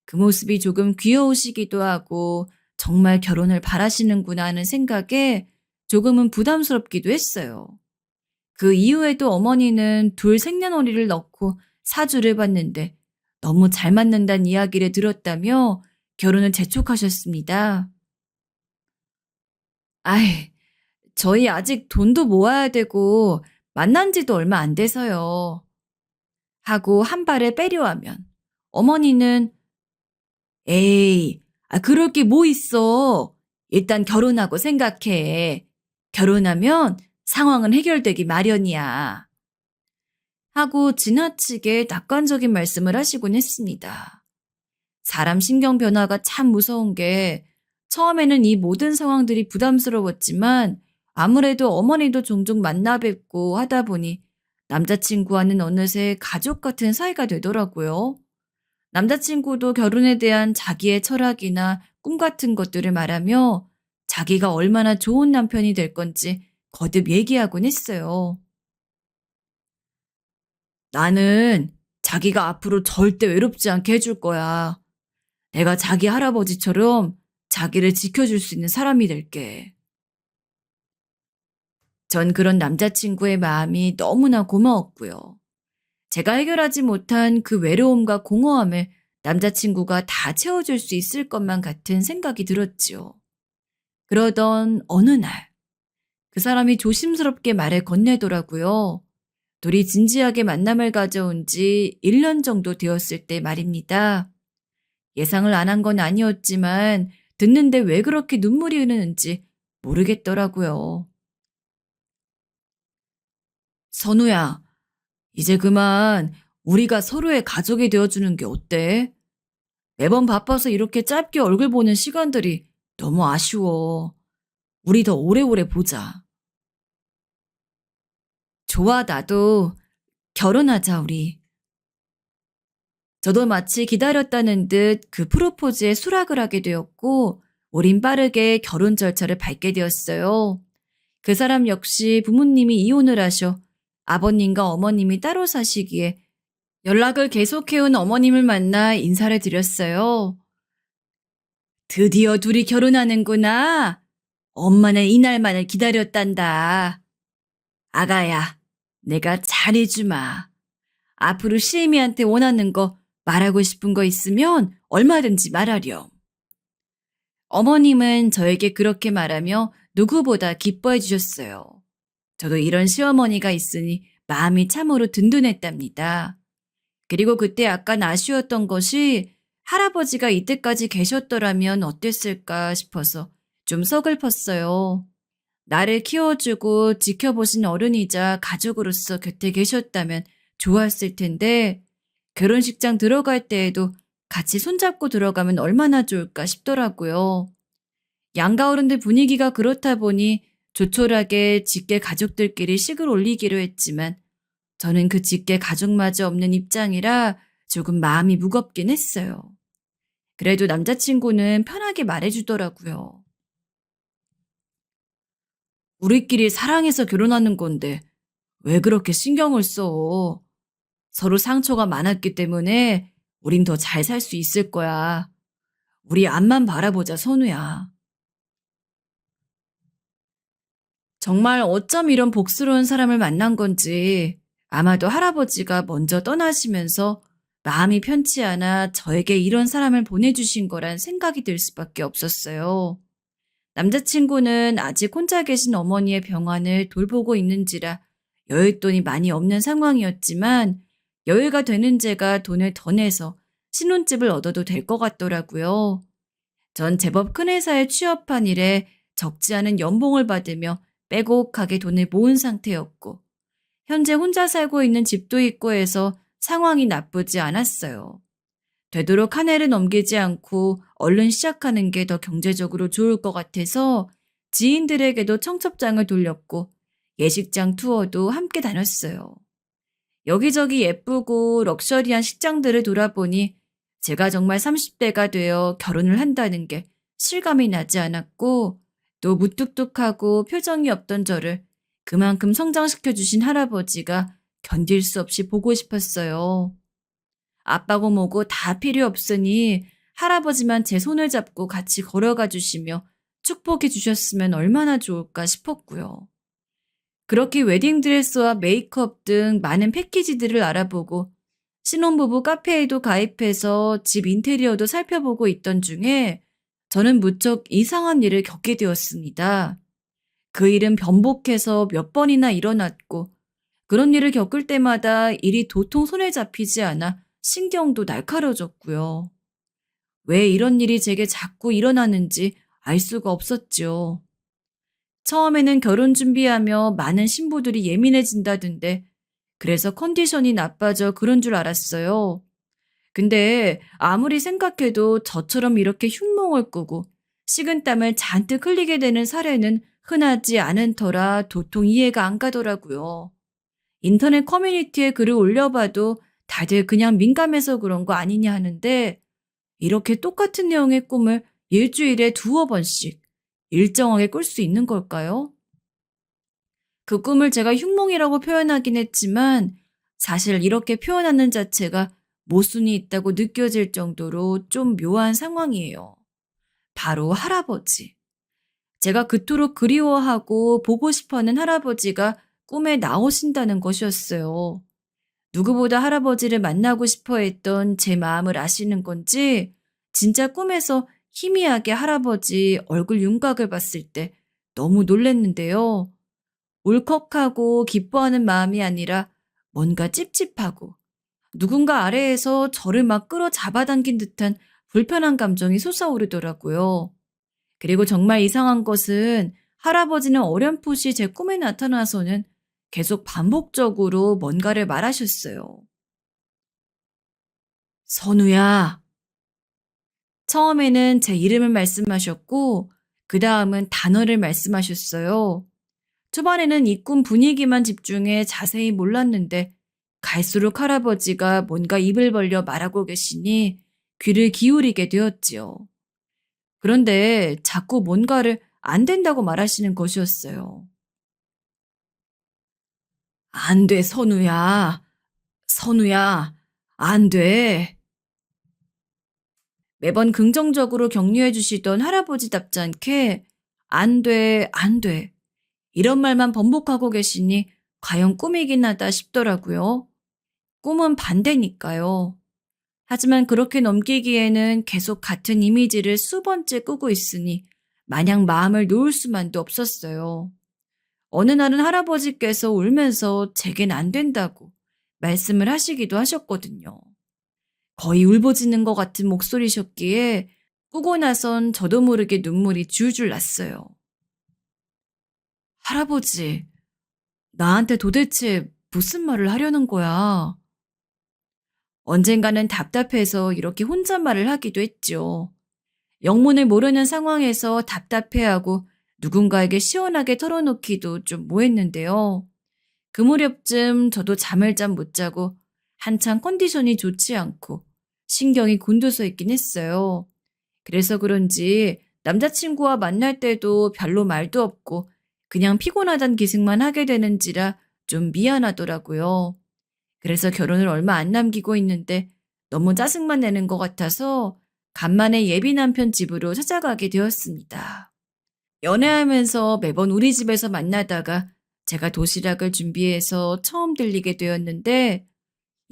그 모습이 조금 귀여우시기도 하고 정말 결혼을 바라시는구나 하는 생각에 조금은 부담스럽기도 했어요. 그 이후에도 어머니는 둘 생년월일을 넣고 사주를 봤는데 너무 잘 맞는다는 이야기를 들었다며 결혼을 재촉하셨습니다. 아이, 저희 아직 돈도 모아야 되고 만난 지도 얼마 안 돼서요. 하고 한 발을 빼려 하면 어머니는 에이, 그럴 게 뭐 있어. 일단 결혼하고 생각해. 결혼하면 상황은 해결되기 마련이야. 하고 지나치게 낙관적인 말씀을 하시곤 했습니다. 사람 신경 변화가 참 무서운 게 처음에는 이 모든 상황들이 부담스러웠지만 아무래도 어머니도 종종 만나 뵙고 하다 보니 남자친구와는 어느새 가족 같은 사이가 되더라고요. 남자친구도 결혼에 대한 자기의 철학이나 꿈 같은 것들을 말하며 자기가 얼마나 좋은 남편이 될 건지 거듭 얘기하곤 했어요. 나는 자기가 앞으로 절대 외롭지 않게 해줄 거야. 내가 자기 할아버지처럼 자기를 지켜줄 수 있는 사람이 될게. 전 그런 남자친구의 마음이 너무나 고마웠고요. 제가 해결하지 못한 그 외로움과 공허함을 남자친구가 다 채워줄 수 있을 것만 같은 생각이 들었지요. 그러던 어느 날, 그 사람이 조심스럽게 말을 건네더라고요. 둘이 진지하게 만남을 가져온 지 1년 정도 되었을 때 말입니다. 예상을 안 한 건 아니었지만 듣는데 왜 그렇게 눈물이 흐르는지 모르겠더라고요. 선우야, 이제 그만 우리가 서로의 가족이 되어주는 게 어때? 매번 바빠서 이렇게 짧게 얼굴 보는 시간들이 너무 아쉬워. 우리 더 오래오래 보자. 좋아, 나도. 결혼하자, 우리. 저도 마치 기다렸다는 듯 그 프로포즈에 수락을 하게 되었고, 우린 빠르게 결혼 절차를 밟게 되었어요. 그 사람 역시 부모님이 이혼을 하셔 아버님과 어머님이 따로 사시기에 연락을 계속해온 어머님을 만나 인사를 드렸어요. 드디어 둘이 결혼하는구나. 엄마는 이날만을 기다렸단다. 아가야, 내가 잘해주마. 앞으로 시애미한테 원하는 거 말하고 싶은 거 있으면 얼마든지 말하렴. 어머님은 저에게 그렇게 말하며 누구보다 기뻐해 주셨어요. 저도 이런 시어머니가 있으니 마음이 참으로 든든했답니다. 그리고 그때 약간 아쉬웠던 것이 할아버지가 이때까지 계셨더라면 어땠을까 싶어서 좀 서글펐어요. 나를 키워주고 지켜보신 어른이자 가족으로서 곁에 계셨다면 좋았을 텐데 결혼식장 들어갈 때에도 같이 손잡고 들어가면 얼마나 좋을까 싶더라고요. 양가 어른들 분위기가 그렇다 보니 조촐하게 직계 가족들끼리 식을 올리기로 했지만 저는 그 직계 가족마저 없는 입장이라 조금 마음이 무겁긴 했어요. 그래도 남자친구는 편하게 말해주더라고요. 우리끼리 사랑해서 결혼하는 건데 왜 그렇게 신경을 써? 서로 상처가 많았기 때문에 우린 더 잘 살 수 있을 거야. 우리 앞만 바라보자, 선우야. 정말 어쩜 이런 복스러운 사람을 만난 건지 아마도 할아버지가 먼저 떠나시면서 마음이 편치 않아 저에게 이런 사람을 보내주신 거란 생각이 들 수밖에 없었어요. 남자친구는 아직 혼자 계신 어머니의 병환을 돌보고 있는지라 여윳돈이 많이 없는 상황이었지만 여유가 되는 제가 돈을 더 내서 신혼집을 얻어도 될 것 같더라고요. 전 제법 큰 회사에 취업한 일에 적지 않은 연봉을 받으며 빼곡하게 돈을 모은 상태였고 현재 혼자 살고 있는 집도 있고 해서 상황이 나쁘지 않았어요. 되도록 한 해를 넘기지 않고 얼른 시작하는 게 더 경제적으로 좋을 것 같아서 지인들에게도 청첩장을 돌렸고 예식장 투어도 함께 다녔어요. 여기저기 예쁘고 럭셔리한 식장들을 돌아보니 제가 정말 30대가 되어 결혼을 한다는 게 실감이 나지 않았고 또 무뚝뚝하고 표정이 없던 저를 그만큼 성장시켜 주신 할아버지가 견딜 수 없이 보고 싶었어요. 아빠고 뭐고 다 필요 없으니 할아버지만 제 손을 잡고 같이 걸어가 주시며 축복해 주셨으면 얼마나 좋을까 싶었고요. 그렇게 웨딩드레스와 메이크업 등 많은 패키지들을 알아보고 신혼부부 카페에도 가입해서 집 인테리어도 살펴보고 있던 중에 저는 무척 이상한 일을 겪게 되었습니다. 그 일은 번복해서 몇 번이나 일어났고 그런 일을 겪을 때마다 일이 도통 손에 잡히지 않아 신경도 날카로워졌고요. 왜 이런 일이 제게 자꾸 일어나는지 알 수가 없었죠. 처음에는 결혼 준비하며 많은 신부들이 예민해진다던데 그래서 컨디션이 나빠져 그런 줄 알았어요. 근데 아무리 생각해도 저처럼 이렇게 흉몽을 꾸고 식은땀을 잔뜩 흘리게 되는 사례는 흔하지 않은 터라 도통 이해가 안 가더라고요. 인터넷 커뮤니티에 글을 올려봐도 다들 그냥 민감해서 그런 거 아니냐 하는데 이렇게 똑같은 내용의 꿈을 일주일에 두어 번씩 일정하게 꿀 수 있는 걸까요? 그 꿈을 제가 흉몽이라고 표현하긴 했지만 사실 이렇게 표현하는 자체가 모순이 있다고 느껴질 정도로 좀 묘한 상황이에요. 바로 할아버지. 제가 그토록 그리워하고 보고 싶어하는 할아버지가 꿈에 나오신다는 것이었어요. 누구보다 할아버지를 만나고 싶어 했던 제 마음을 아시는 건지 진짜 꿈에서 희미하게 할아버지 얼굴 윤곽을 봤을 때 너무 놀랐는데요. 울컥하고 기뻐하는 마음이 아니라 뭔가 찝찝하고 누군가 아래에서 저를 막 끌어 잡아당긴 듯한 불편한 감정이 솟아오르더라고요. 그리고 정말 이상한 것은 할아버지는 어렴풋이 제 꿈에 나타나서는 계속 반복적으로 뭔가를 말하셨어요. 선우야. 처음에는 제 이름을 말씀하셨고 그 다음은 단어를 말씀하셨어요. 초반에는 이 꿈 분위기만 집중해 자세히 몰랐는데 갈수록 할아버지가 뭔가 입을 벌려 말하고 계시니 귀를 기울이게 되었지요. 그런데 자꾸 뭔가를 안 된다고 말하시는 것이었어요. 안 돼, 선우야. 선우야, 안 돼. 매번 긍정적으로 격려해 주시던 할아버지답지 않게 안 돼, 안 돼. 이런 말만 번복하고 계시니 과연 꿈이긴 하다 싶더라고요. 꿈은 반대니까요. 하지만 그렇게 넘기기에는 계속 같은 이미지를 수번째 꾸고 있으니 마냥 마음을 놓을 수만도 없었어요. 어느 날은 할아버지께서 울면서 제겐 안 된다고 말씀을 하시기도 하셨거든요. 거의 울부짖는 것 같은 목소리셨기에 꾸고 나선 저도 모르게 눈물이 줄줄 났어요. 할아버지, 나한테 도대체 무슨 말을 하려는 거야? 언젠가는 답답해서 이렇게 혼잣말을 하기도 했죠. 영문을 모르는 상황에서 답답해하고 누군가에게 시원하게 털어놓기도 좀 뭐했는데요. 그 무렵쯤 저도 잠을 잠 못 자고 한창 컨디션이 좋지 않고 신경이 곤두서 있긴 했어요. 그래서 그런지 남자친구와 만날 때도 별로 말도 없고 그냥 피곤하단 기색만 하게 되는지라 좀 미안하더라고요. 그래서 결혼을 얼마 안 남기고 있는데 너무 짜증만 내는 것 같아서 간만에 예비 남편 집으로 찾아가게 되었습니다. 연애하면서 매번 우리 집에서 만나다가 제가 도시락을 준비해서 처음 들리게 되었는데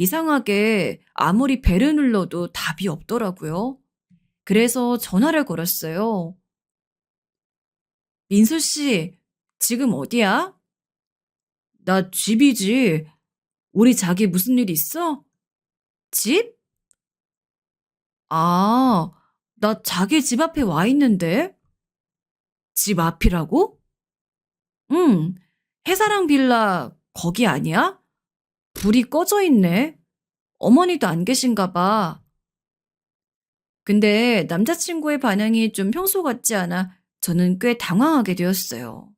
이상하게 아무리 배를 눌러도 답이 없더라고요. 그래서 전화를 걸었어요. 민수 씨, 지금 어디야? 나 집이지. 우리 자기 무슨 일 있어? 집? 아, 나 자기 집 앞에 와 있는데? 집 앞이라고? 응, 해사랑 빌라 거기 아니야? 불이 꺼져 있네. 어머니도 안 계신가 봐. 근데 남자친구의 반응이 좀 평소 같지 않아 저는 꽤 당황하게 되었어요.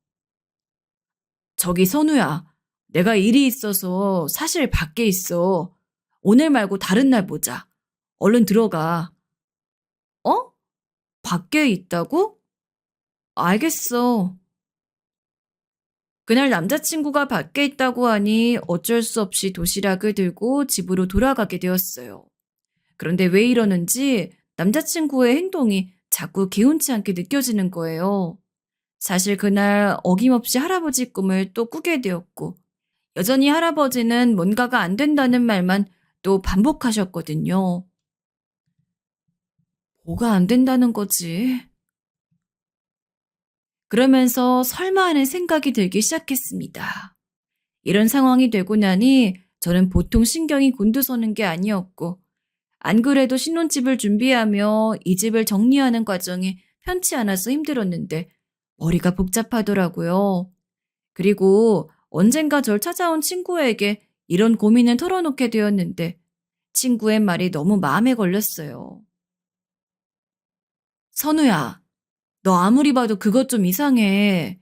저기 선우야, 내가 일이 있어서 사실 밖에 있어. 오늘 말고 다른 날 보자. 얼른 들어가. 어? 밖에 있다고? 알겠어. 그날 남자친구가 밖에 있다고 하니 어쩔 수 없이 도시락을 들고 집으로 돌아가게 되었어요. 그런데 왜 이러는지 남자친구의 행동이 자꾸 개운치 않게 느껴지는 거예요. 사실 그날 어김없이 할아버지 꿈을 또 꾸게 되었고, 여전히 할아버지는 뭔가가 안 된다는 말만 또 반복하셨거든요. 뭐가 안 된다는 거지? 그러면서 설마 하는 생각이 들기 시작했습니다. 이런 상황이 되고 나니 저는 보통 신경이 곤두서는 게 아니었고, 안 그래도 신혼집을 준비하며 이 집을 정리하는 과정이 편치 않아서 힘들었는데 머리가 복잡하더라고요. 그리고 언젠가 절 찾아온 친구에게 이런 고민을 털어놓게 되었는데 친구의 말이 너무 마음에 걸렸어요. 선우야, 너 아무리 봐도 그것 좀 이상해.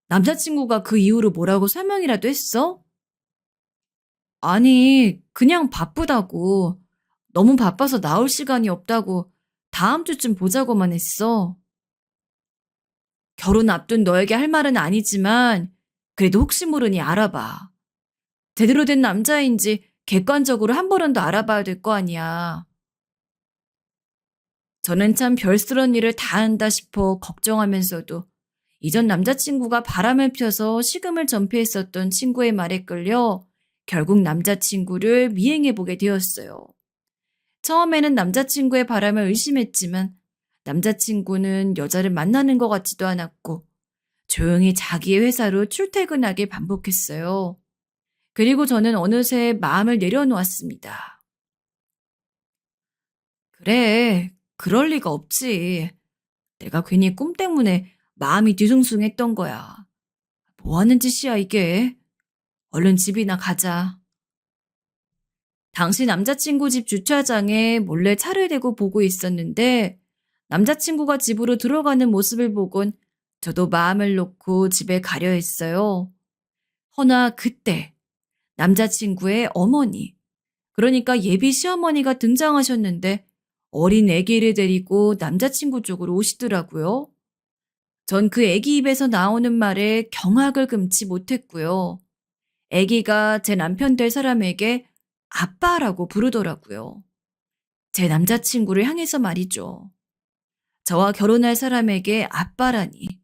남자친구가 그 이후로 뭐라고 설명이라도 했어? 아니, 그냥 바쁘다고. 너무 바빠서 나올 시간이 없다고 다음 주쯤 보자고만 했어. 결혼 앞둔 너에게 할 말은 아니지만 그래도 혹시 모르니 알아봐. 제대로 된 남자인지 객관적으로 한 번은 더 알아봐야 될 거 아니야. 저는 참 별스런 일을 다 한다 싶어 걱정하면서도 이전 남자친구가 바람을 펴서 식음을 전폐했었던 친구의 말에 끌려 결국 남자친구를 미행해보게 되었어요. 처음에는 남자친구의 바람을 의심했지만 남자친구는 여자를 만나는 것 같지도 않았고 조용히 자기의 회사로 출퇴근하게 반복했어요. 그리고 저는 어느새 마음을 내려놓았습니다. 그래, 그럴 리가 없지. 내가 괜히 꿈 때문에 마음이 뒤숭숭했던 거야. 뭐 하는 짓이야, 이게? 얼른 집이나 가자. 당시 남자친구 집 주차장에 몰래 차를 대고 보고 있었는데 남자친구가 집으로 들어가는 모습을 보곤 저도 마음을 놓고 집에 가려 했어요. 허나 그때 남자친구의 어머니, 그러니까 예비 시어머니가 등장하셨는데 어린 아기를 데리고 남자친구 쪽으로 오시더라고요. 전 그 아기 입에서 나오는 말에 경악을 금치 못했고요. 아기가 제 남편 될 사람에게 아빠라고 부르더라고요. 제 남자친구를 향해서 말이죠. 저와 결혼할 사람에게 아빠라니.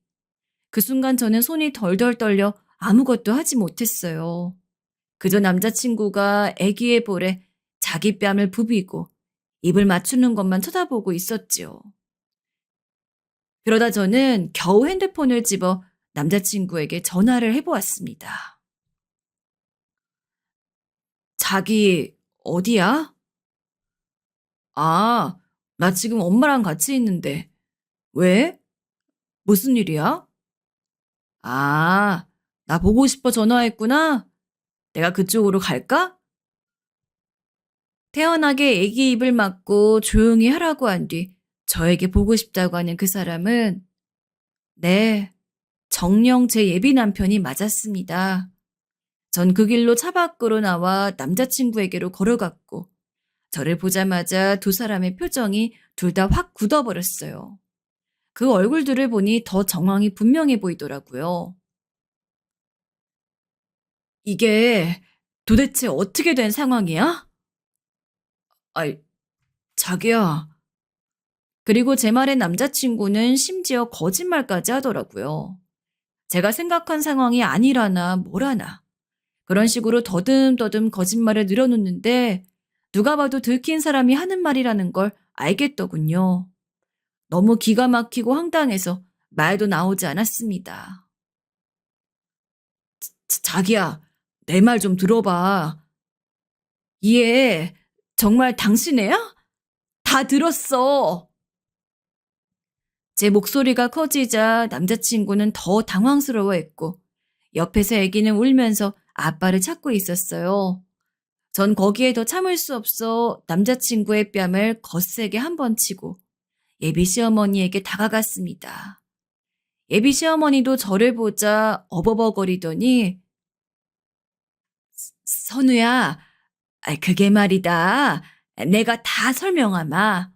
그 순간 저는 손이 덜덜 떨려 아무것도 하지 못했어요. 그저 남자친구가 아기의 볼에 자기 뺨을 부비고 입을 맞추는 것만 쳐다보고 있었지요. 그러다 저는 겨우 핸드폰을 집어 남자친구에게 전화를 해보았습니다. 자기, 어디야? 아, 나 지금 엄마랑 같이 있는데. 왜? 무슨 일이야? 아, 나 보고 싶어 전화했구나. 내가 그쪽으로 갈까? 태연하게 애기 입을 막고 조용히 하라고 한 뒤 저에게 보고 싶다고 하는 그 사람은 네, 정녕 제 예비 남편이 맞았습니다. 전 그 길로 차 밖으로 나와 남자친구에게로 걸어갔고 저를 보자마자 두 사람의 표정이 둘 다 확 굳어버렸어요. 그 얼굴들을 보니 더 정황이 분명해 보이더라고요. 이게 도대체 어떻게 된 상황이야? 아이, 자기야. 그리고 제 말에 남자친구는 심지어 거짓말까지 하더라고요. 제가 생각한 상황이 아니라나 뭐라나. 그런 식으로 더듬더듬 거짓말을 늘어놓는데 누가 봐도 들킨 사람이 하는 말이라는 걸 알겠더군요. 너무 기가 막히고 황당해서 말도 나오지 않았습니다. 자기야, 내 말 좀 들어봐. 얘 정말 당신 애야? 다 들었어. 제 목소리가 커지자 남자친구는 더 당황스러워했고 옆에서 아기는 울면서 아빠를 찾고 있었어요. 전 거기에 더 참을 수 없어 남자친구의 뺨을 거세게 한 번 치고 예비 시어머니에게 다가갔습니다. 예비 시어머니도 저를 보자 어버버거리더니 선우야, 그게 말이다. 내가 다 설명하마.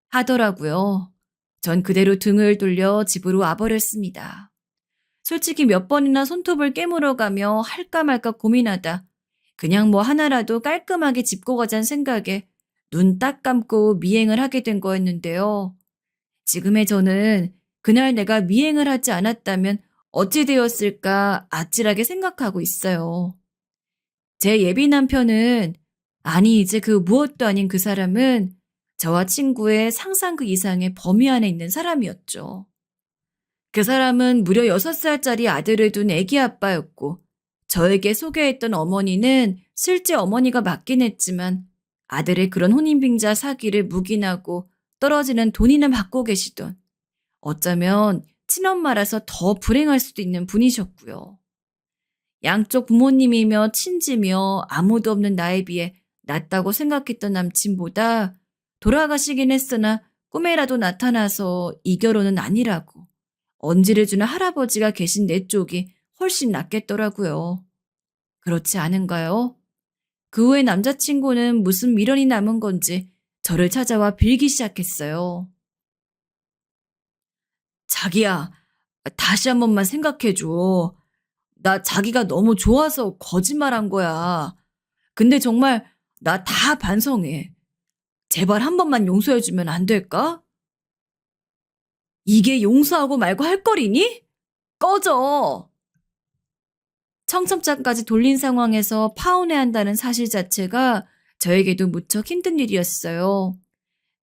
하더라고요. 전 그대로 등을 돌려 집으로 와버렸습니다. 솔직히 몇 번이나 손톱을 깨물어가며 할까 말까 고민하다 그냥 뭐 하나라도 깔끔하게 짚고 가자는 생각에 눈 딱 감고 미행을 하게 된 거였는데요. 지금의 저는 그날 내가 미행을 하지 않았다면 어찌 되었을까 아찔하게 생각하고 있어요. 제 예비 남편은 아니 이제 그 무엇도 아닌 그 사람은 저와 친구의 상상 그 이상의 범위 안에 있는 사람이었죠. 그 사람은 무려 6살짜리 아들을 둔 애기 아빠였고 저에게 소개했던 어머니는 실제 어머니가 맞긴 했지만 아들의 그런 혼인빙자 사기를 묵인하고 떨어지는 돈이나 받고 계시던 어쩌면 친엄마라서 더 불행할 수도 있는 분이셨고요. 양쪽 부모님이며 친지며 아무도 없는 나에 비해 낫다고 생각했던 남친보다 돌아가시긴 했으나 꿈에라도 나타나서 이 결혼은 아니라고 언지를 주는 할아버지가 계신 내 쪽이 훨씬 낫겠더라고요. 그렇지 않은가요? 그 후에 남자친구는 무슨 미련이 남은 건지 저를 찾아와 빌기 시작했어요. 자기야, 다시 한 번만 생각해줘. 나 자기가 너무 좋아서 거짓말한 거야. 근데 정말 나 다 반성해. 제발 한 번만 용서해주면 안 될까? 이게 용서하고 말고 할 거리니? 꺼져! 청첩장까지 돌린 상황에서 파혼해야 한다는 사실 자체가 저에게도 무척 힘든 일이었어요.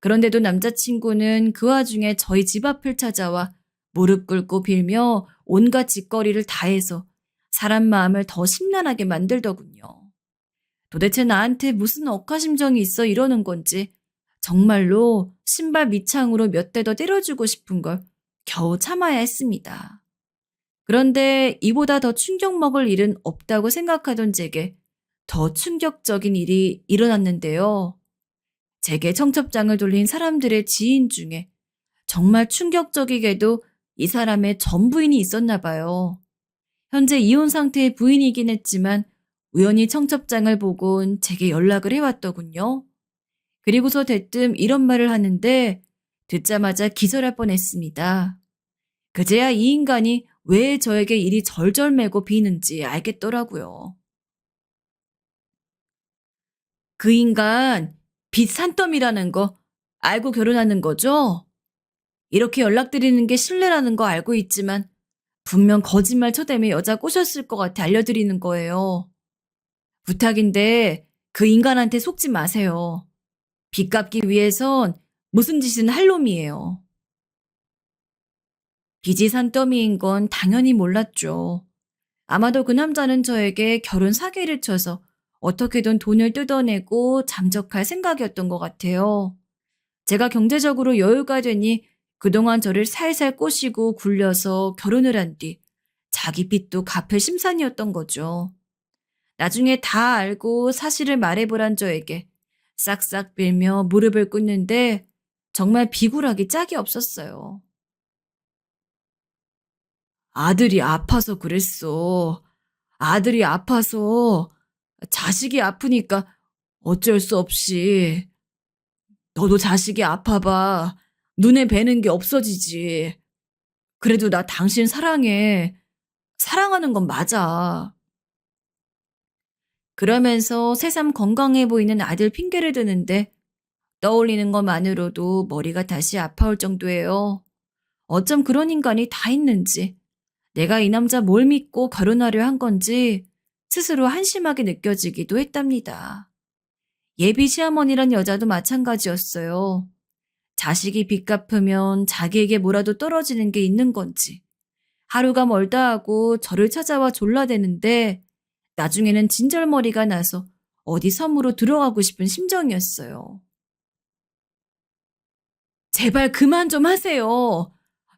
그런데도 남자친구는 그 와중에 저희 집 앞을 찾아와 무릎 꿇고 빌며 온갖 짓거리를 다해서 사람 마음을 더 심란하게 만들더군요. 도대체 나한테 무슨 억하심정이 있어 이러는 건지 정말로 신발 밑창으로 몇 대 더 때려주고 싶은 걸 겨우 참아야 했습니다. 그런데 이보다 더 충격 먹을 일은 없다고 생각하던 제게 더 충격적인 일이 일어났는데요. 제게 청첩장을 돌린 사람들의 지인 중에 정말 충격적이게도 이 사람의 전 부인이 있었나 봐요. 현재 이혼 상태의 부인이긴 했지만 우연히 청첩장을 보곤 제게 연락을 해왔더군요. 그리고서 대뜸 이런 말을 하는데 듣자마자 기절할 뻔했습니다. 그제야 이 인간이 왜 저에게 이리 절절매고 비는지 알겠더라고요. 그 인간 빚 산더미라는 거 알고 결혼하는 거죠? 이렇게 연락드리는 게 신뢰라는 거 알고 있지만 분명 거짓말 쳐대며 여자 꼬셨을 것 같아 알려드리는 거예요. 부탁인데 그 인간한테 속지 마세요. 빚 갚기 위해선 무슨 짓은 할 놈이에요. 빚이 산더미인 건 당연히 몰랐죠. 아마도 그 남자는 저에게 결혼 사기를 쳐서 어떻게든 돈을 뜯어내고 잠적할 생각이었던 것 같아요. 제가 경제적으로 여유가 되니 그동안 저를 살살 꼬시고 굴려서 결혼을 한 뒤 자기 빚도 갚을 심산이었던 거죠. 나중에 다 알고 사실을 말해보란 저에게 싹싹 빌며 무릎을 꿇는데 정말 비굴하기 짝이 없었어요. 아들이 아파서 그랬어. 아들이 아파서 자식이 아프니까 어쩔 수 없이 너도 자식이 아파봐. 눈에 뵈는 게 없어지지. 그래도 나 당신 사랑해. 사랑하는 건 맞아. 그러면서 새삼 건강해 보이는 아들 핑계를 드는데 떠올리는 것만으로도 머리가 다시 아파올 정도예요. 어쩜 그런 인간이 다 있는지, 내가 이 남자 뭘 믿고 결혼하려 한 건지 스스로 한심하게 느껴지기도 했답니다. 예비 시어머니란 여자도 마찬가지였어요. 자식이 빚 갚으면 자기에게 뭐라도 떨어지는 게 있는 건지, 하루가 멀다 하고 저를 찾아와 졸라대는데 나중에는 진절머리가 나서 어디 섬으로 들어가고 싶은 심정이었어요. 제발 그만 좀 하세요.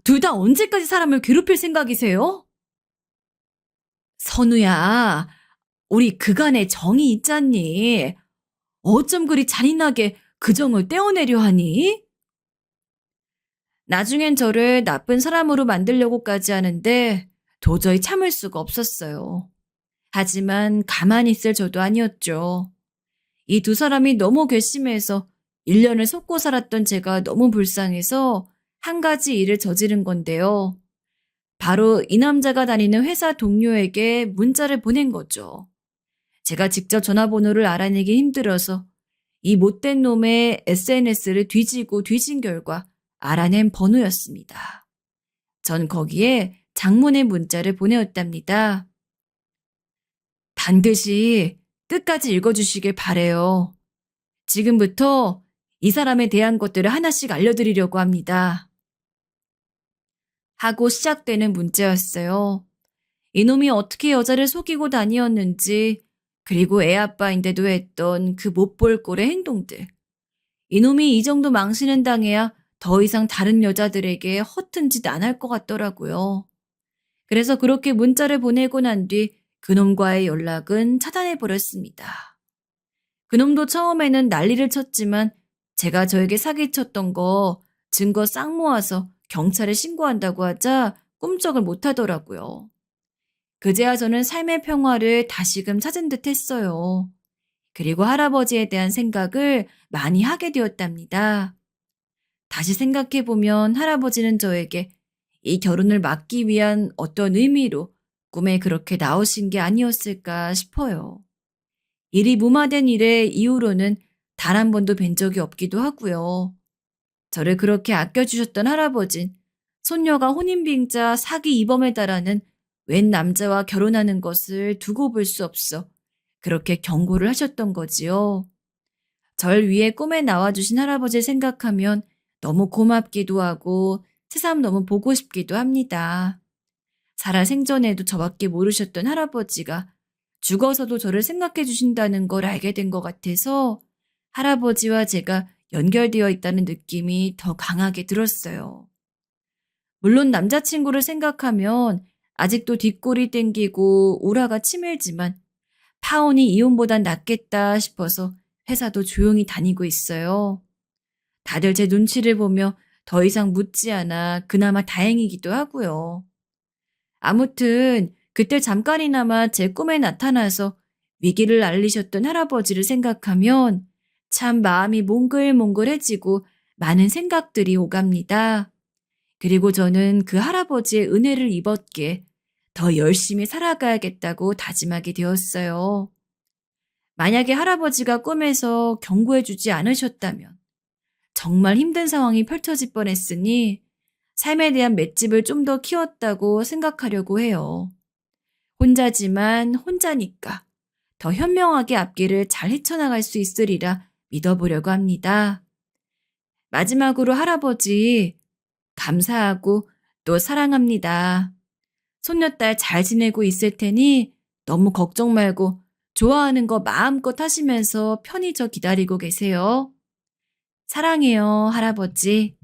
둘 다 언제까지 사람을 괴롭힐 생각이세요? 선우야, 우리 그간의 정이 있잖니. 어쩜 그리 잔인하게 그 정을 떼어내려 하니? 나중엔 저를 나쁜 사람으로 만들려고까지 하는데 도저히 참을 수가 없었어요. 하지만 가만히 있을 저도 아니었죠. 이 두 사람이 너무 괘씸해서 1년을 속고 살았던 제가 너무 불쌍해서 한 가지 일을 저지른 건데요. 바로 이 남자가 다니는 회사 동료에게 문자를 보낸 거죠. 제가 직접 전화번호를 알아내기 힘들어서 이 못된 놈의 SNS를 뒤지고 뒤진 결과 알아낸 번호였습니다. 전 거기에 장문의 문자를 보내었답니다. 반드시 끝까지 읽어주시길 바래요. 지금부터 이 사람에 대한 것들을 하나씩 알려드리려고 합니다. 하고 시작되는 문자였어요. 이놈이 어떻게 여자를 속이고 다니었는지, 그리고 애 아빠인데도 했던 그 못 볼 꼴의 행동들. 이놈이 이 정도 망신은 당해야 더 이상 다른 여자들에게 허튼 짓 안 할 것 같더라고요. 그래서 그렇게 문자를 보내고 난 뒤 그놈과의 연락은 차단해 버렸습니다. 그놈도 처음에는 난리를 쳤지만 제가 저에게 사기쳤던 거 증거 싹 모아서 경찰에 신고한다고 하자 꿈쩍을 못 하더라고요. 그제야 저는 삶의 평화를 다시금 찾은 듯 했어요. 그리고 할아버지에 대한 생각을 많이 하게 되었답니다. 다시 생각해보면 할아버지는 저에게 이 결혼을 막기 위한 어떤 의미로 꿈에 그렇게 나오신 게 아니었을까 싶어요. 일이 무마된 이래 이후로는 단 한 번도 뵌 적이 없기도 하고요. 저를 그렇게 아껴주셨던 할아버진 손녀가 혼인빙자 사기 이범에 달하는 웬 남자와 결혼하는 것을 두고 볼 수 없어 그렇게 경고를 하셨던 거지요. 절 위해 꿈에 나와주신 할아버지를 생각하면 너무 고맙기도 하고 새삼 너무 보고 싶기도 합니다. 살아 생전에도 저밖에 모르셨던 할아버지가 죽어서도 저를 생각해 주신다는 걸 알게 된 것 같아서 할아버지와 제가 연결되어 있다는 느낌이 더 강하게 들었어요. 물론 남자친구를 생각하면 아직도 뒷골이 땡기고 우라가 치밀지만 파혼이 이혼보단 낫겠다 싶어서 회사도 조용히 다니고 있어요. 다들 제 눈치를 보며 더 이상 묻지 않아 그나마 다행이기도 하고요. 아무튼 그때 잠깐이나마 제 꿈에 나타나서 위기를 알리셨던 할아버지를 생각하면 참 마음이 몽글몽글해지고 많은 생각들이 오갑니다. 그리고 저는 그 할아버지의 은혜를 입었기에 더 열심히 살아가야겠다고 다짐하게 되었어요. 만약에 할아버지가 꿈에서 경고해주지 않으셨다면 정말 힘든 상황이 펼쳐질 뻔했으니 삶에 대한 맷집을 좀 더 키웠다고 생각하려고 해요. 혼자지만 혼자니까 더 현명하게 앞길을 잘 헤쳐나갈 수 있으리라 믿어보려고 합니다. 마지막으로 할아버지, 감사하고 또 사랑합니다. 손녀딸 잘 지내고 있을 테니 너무 걱정 말고 좋아하는 거 마음껏 하시면서 편히 저 기다리고 계세요. 사랑해요, 할아버지.